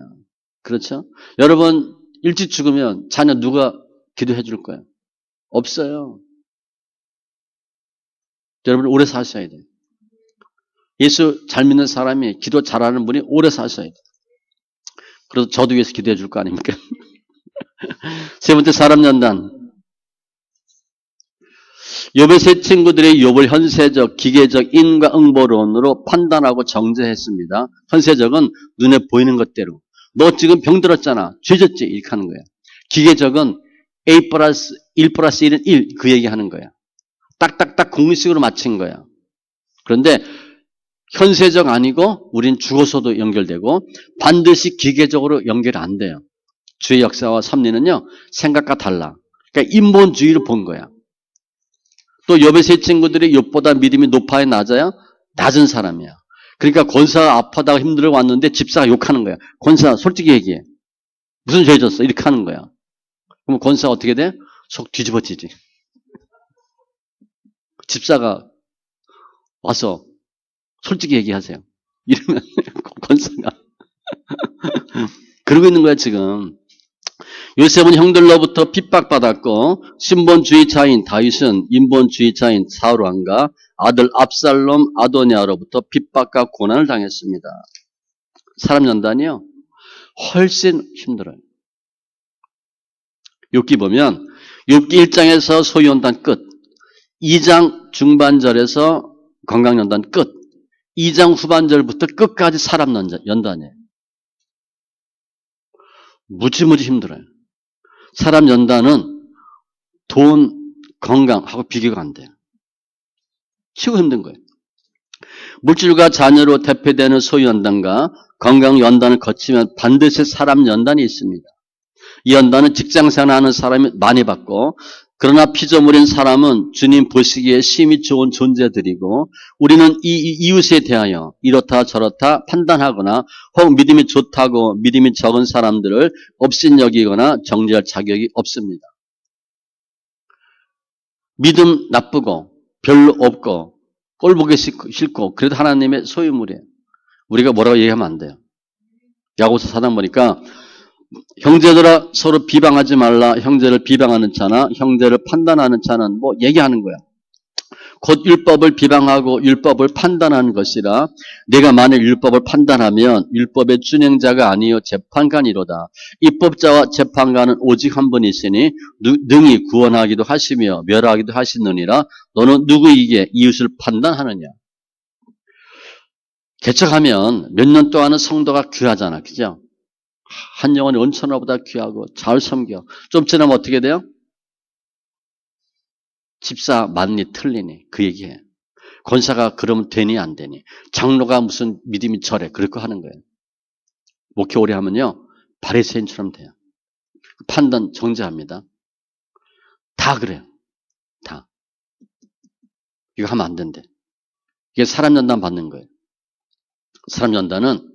그렇죠? 여러분 일찍 죽으면 자녀 누가 기도해 줄 거예요? 없어요. 여러분 오래 사셔야 돼요. 예수 잘 믿는 사람이 기도 잘하는 분이 오래 사셔야 돼요. 그래서 저도 위해서 기도해 줄 거 아닙니까? 세 번째 사람 연단. 욥의 세 친구들이 욥을 현세적, 기계적 인과 응보론으로 판단하고 정죄했습니다. 현세적은 눈에 보이는 것대로. 너 지금 병들었잖아. 죄졌지? 이렇게 하는 거야. 기계적은 A 플러스 1 플러스 1은 1. 그 얘기 하는 거야. 딱딱딱 공식으로 맞힌 거야. 그런데 현세적 아니고 우린 죽어서도 연결되고 반드시 기계적으로 연결 안 돼요. 주의 역사와 섭리는요. 생각과 달라. 그러니까 인본주의로 본 거야. 또 욥의 세 친구들이 욥보다 믿음이 높아야 낮아야? 낮은 사람이야. 그러니까 권사가 아파다가 힘들어 왔는데 집사가 욕하는 거야. 권사 솔직히 얘기해. 무슨 죄 졌어? 이렇게 하는 거야. 그럼 권사가 어떻게 돼? 속 뒤집어지지. 집사가 와서 솔직히 얘기하세요. 이러면 권사가 그러고 있는 거야 지금. 요셉은 형들로부터 핍박받았고 신본주의자인 다윗은 인본주의자인 사울 왕과 아들 압살롬 아도니아로부터 핍박과 고난을 당했습니다. 사람 연단이요. 훨씬 힘들어요. 욥기 보면 욥기 1장에서 소유연단 끝, 2장 중반절에서 건강연단 끝, 2장 후반절부터 끝까지 사람 연단이에요. 무지무지 힘들어요. 사람 연단은 돈, 건강하고 비교가 안 돼요. 치고 힘든 거예요. 물질과 자녀로 대표되는 소유연단과 건강연단을 거치면 반드시 사람 연단이 있습니다. 이 연단은 직장생활하는 사람이 많이 받고 그러나 피조물인 사람은 주님 보시기에 심히 좋은 존재들이고 우리는 이 이웃에 대하여 이렇다 저렇다 판단하거나 혹 믿음이 좋다고 믿음이 적은 사람들을 업신여기거나 정죄할 자격이 없습니다. 믿음 나쁘고 별로 없고 꼴 보기 싫고 그래도 하나님의 소유물이에요. 우리가 뭐라고 얘기하면 안 돼요. 야고보서 4장 보니까 형제들아 서로 비방하지 말라. 형제를 비방하는 자나 형제를 판단하는 자는 뭐 얘기하는 거야. 곧 율법을 비방하고 율법을 판단하는 것이라. 내가 만일 율법을 판단하면 율법의 준행자가 아니요 재판관이로다. 입법자와 재판관은 오직 한 분이시니 능히 구원하기도 하시며 멸하기도 하시느니라. 너는 누구에게 이웃을 판단하느냐. 개척하면 몇 년 동안은 성도가 귀하잖아. 그죠? 한 영혼이 온천하보다 귀하고 잘 섬겨. 좀 지나면 어떻게 돼요? 집사 맞니 틀리니 그 얘기해. 권사가 그러면 되니 안 되니. 장로가 무슨 믿음이 저래. 그럴 거 하는 거예요. 목회 오래 하면요. 바리새인처럼 돼요. 판단 정죄합니다. 다 그래요. 다. 이거 하면 안 된대. 이게 사람 연단 받는 거예요. 사람 연단은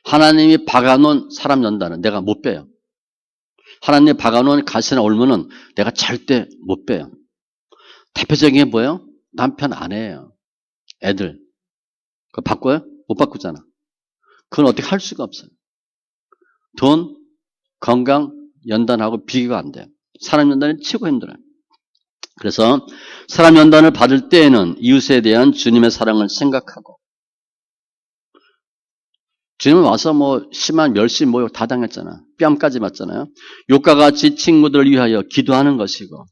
하나님이 박아놓은 사람 연단은 내가 못 빼요. 하나님이 박아놓은 가시나 올무는 내가 절대 못 빼요. 대표적인 게 뭐예요? 남편 아내예요. 애들. 그거 바꿔요? 못 바꾸잖아. 그건 어떻게 할 수가 없어요. 돈, 건강, 연단하고 비교가 안 돼요. 사람 연단이 최고 힘들어요. 그래서 사람 연단을 받을 때에는 이웃에 대한 주님의 사랑을 생각하고 주님은 와서 뭐 심한 멸시 모욕 다 당했잖아. 뺨까지 맞잖아요. 욕과 같이 친구들을 위하여 기도하는 것이고,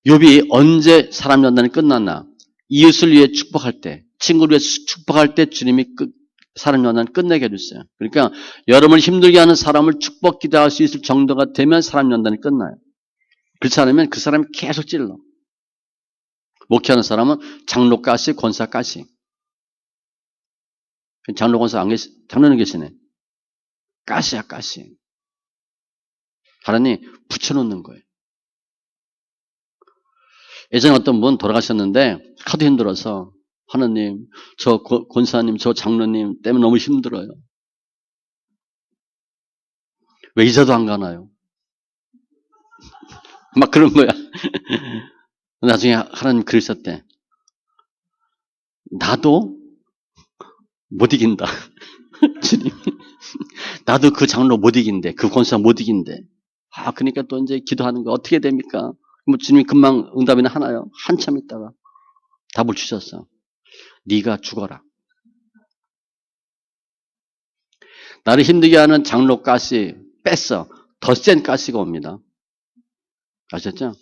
욥이 언제 사람 연단이 끝났나? 이웃을 위해 축복할 때, 친구를 위해 축복할 때 주님이 사람 연단 끝내게 해줬어요. 그러니까 여러분을 힘들게 하는 사람을 축복 기도할 수 있을 정도가 되면 사람 연단이 끝나요. 그렇지 않으면 그 사람이 계속 찔러. 목회하는 사람은 장로 가시, 권사 가시. 장로 권사 안 계시, 장로는 계시네. 가시야, 가시. 하나님 붙여놓는 거예요. 예전에 어떤 분 돌아가셨는데 하도 힘들어서 하나님, 저 권사님, 저 장로님 때문에 너무 힘들어요. 왜 이사도 안 가나요? 막 그런 거야. 나중에 하나님 그러셨대. 나도 못 이긴다. 주님. 나도 그 장로 못 이긴대. 그 권사 못 이긴대. 그러니까 또 이제 기도하는 거 어떻게 됩니까? 뭐 주님이 금방 응답이나 하나요? 한참 있다가 답을 주셨어. 네가 죽어라. 나를 힘들게 하는 장로 가시 뺐어. 더 센 가시가 옵니다. 아셨죠?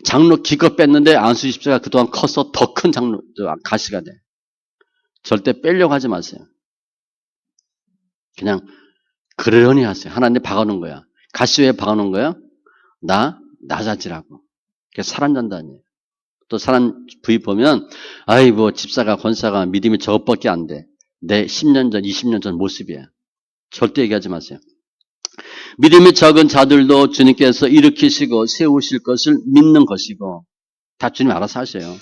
장로 기껏 뺐는데 안수 십자가 그동안 커서 더 큰 장로 가시가 돼. 절대 빼려고 하지 마세요. 그냥 그러려니 하세요. 하나님 박아놓은 거야. 가시 왜 박아놓은 거야? 나자지라고. 그게 사람 전단이에요. 또 사람 부입 보면 뭐 집사가 권사가 믿음이 저것밖에 안 돼. 내 10년 전 20년 전 모습이야. 절대 얘기하지 마세요. 믿음이 적은 자들도 주님께서 일으키시고 세우실 것을 믿는 것이고 다 주님 알아서 하세요.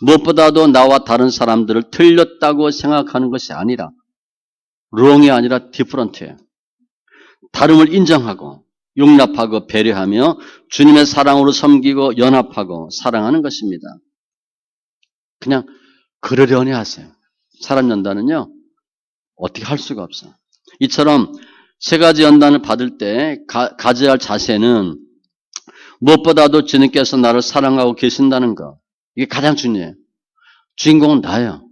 무엇보다도 나와 다른 사람들을 틀렸다고 생각하는 것이 아니라 wrong이 아니라 different예요. 다름을 인정하고 용납하고 배려하며 주님의 사랑으로 섬기고 연합하고 사랑하는 것입니다. 그냥 그러려니 하세요. 사람 연단은요. 어떻게 할 수가 없어. 이처럼 세 가지 연단을 받을 때 가져야 할 자세는 무엇보다도 주님께서 나를 사랑하고 계신다는 것. 이게 가장 중요해요. 주인공은 나예요.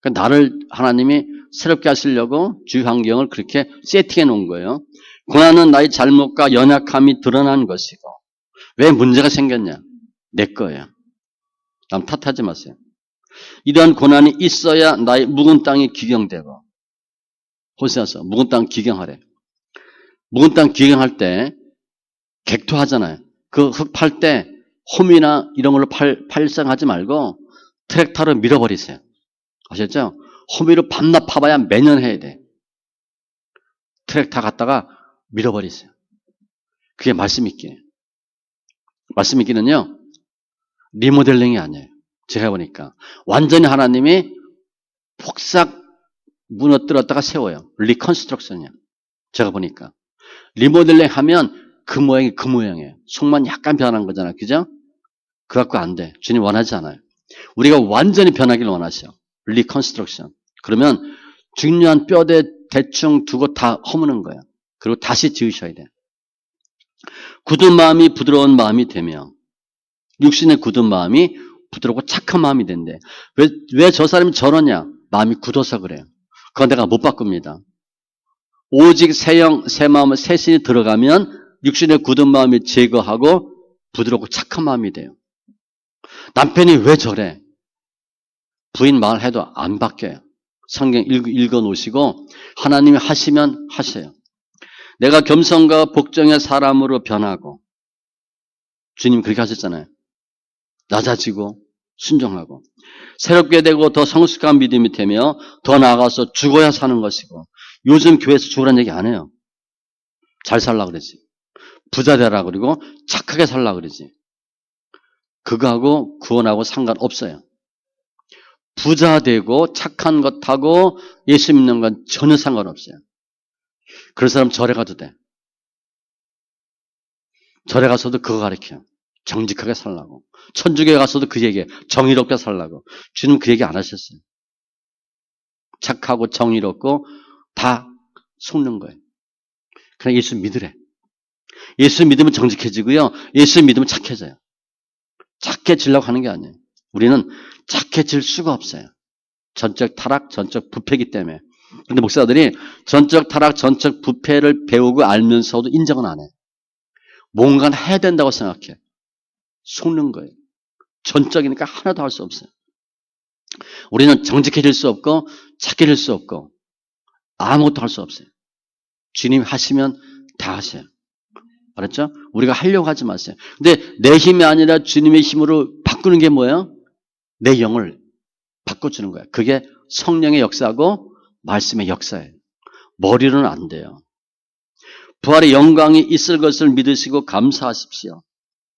그러니까 나를 하나님이 새롭게 하시려고 주위 환경을 그렇게 세팅해 놓은 거예요. 고난은 나의 잘못과 연약함이 드러난 것이고 왜 문제가 생겼냐? 내 거예요. 남 탓하지 마세요. 이러한 고난이 있어야 나의 묵은 땅이 기경되고 호세아서 묵은 땅 기경하래. 묵은 땅 기경할 때 객토하잖아요. 그 흙 팔 때 홈이나 이런 걸로 팔성하지 말고 트랙터로 밀어버리세요. 아셨죠? 호미로 밤낮 파봐야 매년 해야 돼. 트랙터 갖다가 밀어버리세요. 그게 말씀 있기예요. 말씀 있기는요. 리모델링이 아니에요. 제가 보니까 완전히 하나님이 폭삭 무너뜨렸다가 세워요. 리컨스트럭션이야. 제가 보니까 리모델링 하면 그 모양이 그 모양이에요. 속만 약간 변한 거잖아요. 그죠? 그거 갖고 안 돼. 주님 원하지 않아요. 우리가 완전히 변하기를 원하셔. 리컨스트럭션. 그러면 중요한 뼈대 대충 두고 다 허무는 거예요. 그리고 다시 지으셔야 돼. 굳은 마음이 부드러운 마음이 되며 육신의 굳은 마음이 부드럽고 착한 마음이 된대. 왜 저 사람이 저러냐? 마음이 굳어서 그래요. 그건 내가 못 바꿉니다. 오직 새 영, 새 마음을 새 신이 들어가면 육신의 굳은 마음이 제거하고 부드럽고 착한 마음이 돼요. 남편이 왜 저래? 부인 말해도 안 바뀌어요. 성경 읽어 놓으시고 하나님이 하시면 하세요. 내가 겸손과 복종의 사람으로 변하고 주님 그렇게 하셨잖아요. 낮아지고 순종하고 새롭게 되고 더 성숙한 믿음이 되며 더 나아가서 죽어야 사는 것이고 요즘 교회에서 죽으라는 얘기 안 해요. 잘 살라 그러지. 부자 되라 그리고 착하게 살라 그러지. 그거하고 구원하고 상관없어요. 부자 되고 착한 것하고 예수 믿는 건 전혀 상관없어요. 그런 사람 절에 가도 돼. 절에 가서도 그거 가르쳐요. 정직하게 살라고. 천주교에 가서도 그 얘기해. 정의롭게 살라고. 주님 그 얘기 안 하셨어요. 착하고 정의롭고 다 속는 거예요. 그냥 예수 믿으래. 예수 믿으면 정직해지고요. 예수 믿으면 착해져요. 착해지려고 하는 게 아니에요. 우리는 착해질 수가 없어요. 전적 타락, 전적 부패이기 때문에. 근데 목사들이 전적 타락, 전적 부패를 배우고 알면서도 인정은 안 해. 뭔가는 해야 된다고 생각해. 속는 거예요. 전적이니까 하나도 할 수 없어요. 우리는 정직해질 수 없고 착해질 수 없고 아무것도 할 수 없어요. 주님 하시면 다 하세요. 알았죠? 우리가 하려고 하지 마세요. 근데 내 힘이 아니라 주님의 힘으로 바꾸는 게 뭐예요? 내 영을 바꿔주는 거예요. 그게 성령의 역사고 말씀의 역사예요. 머리로는 안 돼요. 부활의 영광이 있을 것을 믿으시고 감사하십시오.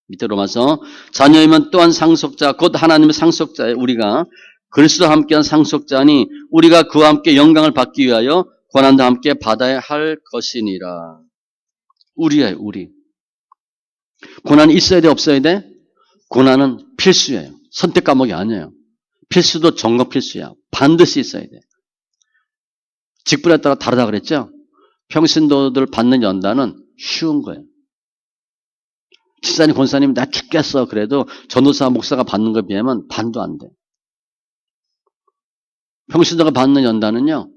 밑으로 가서 자녀이면 또한 상속자 곧 하나님의 상속자에 우리가 그리스도와 함께한 상속자니 우리가 그와 함께 영광을 받기 위하여 고난도 함께 받아야 할 것이니라. 우리예요. 우리. 고난이 있어야 돼 없어야 돼? 고난은 필수예요. 선택 과목이 아니에요. 필수도 정거 필수야. 반드시 있어야 돼. 직분에 따라 다르다 그랬죠? 평신도들 받는 연단은 쉬운 거예요. 집사님, 권사님 나 죽겠어. 그래도 전도사, 목사가 받는 것에 비하면 반도 안 돼. 평신도가 받는 연단은요.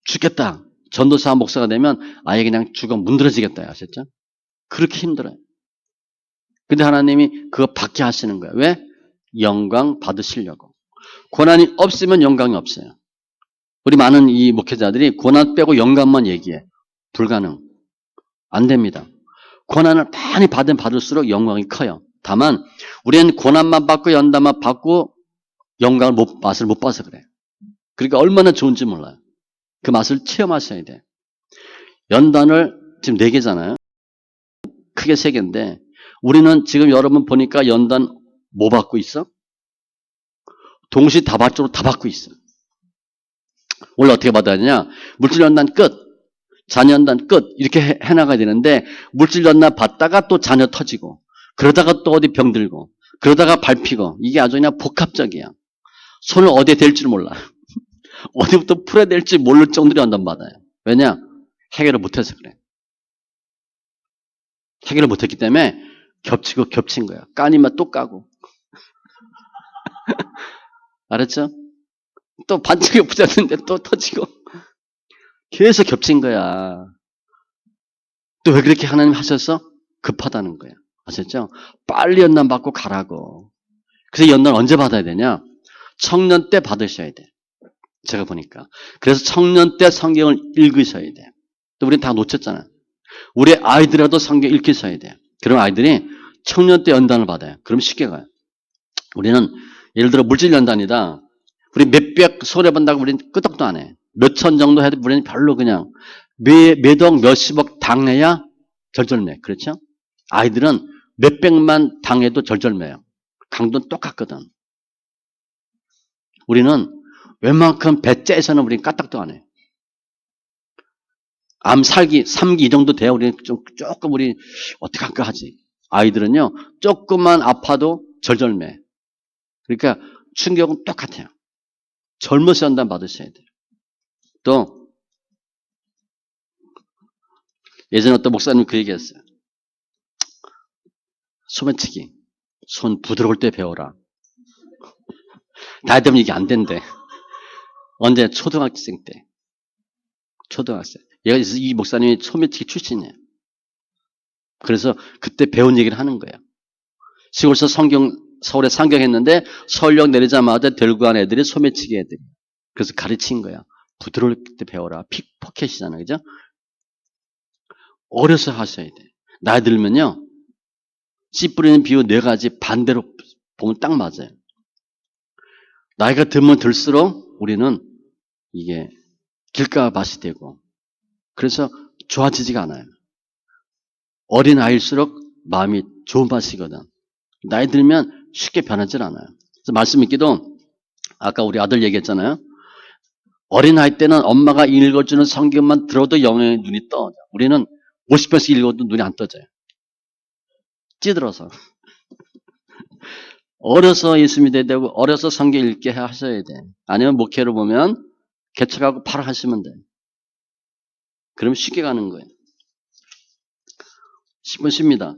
죽겠다. 전도사, 목사가 되면 아예 그냥 죽어 문드러지겠다. 아셨죠? 그렇게 힘들어요. 근데 하나님이 그거 받게 하시는 거예요. 왜? 영광 받으시려고. 고난이 없으면 영광이 없어요. 우리 많은 이 목회자들이 고난 빼고 영광만 얘기해. 불가능. 안 됩니다. 고난을 많이 받을수록 영광이 커요. 다만 우리는 고난만 받고 연단만 받고 영광을 맛을 못 봐서 그래. 그러니까 얼마나 좋은지 몰라요. 그 맛을 체험하셔야 돼. 연단을 지금 4개잖아요. 크게 3개인데 우리는 지금 여러분 보니까 연단 뭐 받고 있어? 동시다발적으로 다 받고 있어. 원래 어떻게 받아야 되냐? 물질 연단 끝, 자녀 연단 끝 이렇게 해나가야 되는데 물질 연단 받다가 또 자녀 터지고 그러다가 또 어디 병들고 그러다가 밟히고 이게 아주 그냥 복합적이야. 손을 어디에 댈지 몰라. 어디부터 풀어야 될지 모를 정도로 연단 받아요. 왜냐? 해결을 못해서 그래. 해결을 못했기 때문에 겹치고 겹친 거야. 까니면 또 까고. 알았죠? 또 반짝이 붙였는데 또 터지고. 계속 겹친 거야. 또 왜 그렇게 하나님 하셔서? 급하다는 거야. 아셨죠? 빨리 연단 받고 가라고. 그래서 연단 언제 받아야 되냐? 청년 때 받으셔야 돼. 제가 보니까. 그래서 청년 때 성경을 읽으셔야 돼. 또 우리는 다 놓쳤잖아요. 우리 아이들라도 성경 읽으셔야 돼. 그럼 아이들이 청년 때 연단을 받아요. 그럼 쉽게 가요. 우리는 예를 들어 물질 연단이다. 우리 몇백 손해본다고 우리는 끄떡도 안 해. 몇천 정도 해도 우리는 별로 그냥 몇억 몇십억 당해야 절절매. 그렇죠? 아이들은 몇백만 당해도 절절매요. 강도는 똑같거든. 우리는 웬만큼 배째에서는 우리는 까딱도 안 해. 암 살기 3기 이 정도 돼야 우리는 조금 우리 어떻게 할까 하지. 아이들은요 조금만 아파도 절절매. 그러니까 충격은 똑같아요. 젊어서 연단 받으셔야 돼요. 또 예전에 어떤 목사님 그 얘기했어요. 소매치기. 손 부드러울 때 배워라. 나이 되면 이게 안 된대. 언제? 초등학생 때. 초등학생. 이 목사님이 소매치기 출신이에요. 그래서 그때 배운 얘기를 하는 거예요. 시골에서 서울에 상경했는데 서울역 내리자마자 들고 간 애들이 소매치기 애들이. 그래서 가르친 거야. 부드러울 때 배워라. 픽포켓이잖아요. 그죠? 어려서 하셔야 돼. 나이 들면요. 씨 뿌리는 비유 4가지 반대로 보면 딱 맞아요. 나이가 들면 들수록 우리는 이게 길가 맛이 되고 그래서 좋아지지가 않아요. 어린 아이일수록 마음이 좋은 맛이거든. 나이 들면 쉽게 변하질 않아요. 그래서 말씀 읽기도 아까 우리 아들 얘기했잖아요. 어린아이 때는 엄마가 읽어주는 성경만 들어도 영의 눈이 떠. 우리는 50편씩 읽어도 눈이 안 떠져요. 찌들어서. 어려서 예수 믿어야 되고 어려서 성경 읽게 하셔야 돼. 아니면 목회로 보면 개척하고 바로 하시면 돼. 그럼 쉽게 가는 거예요. 10분 쉽니다.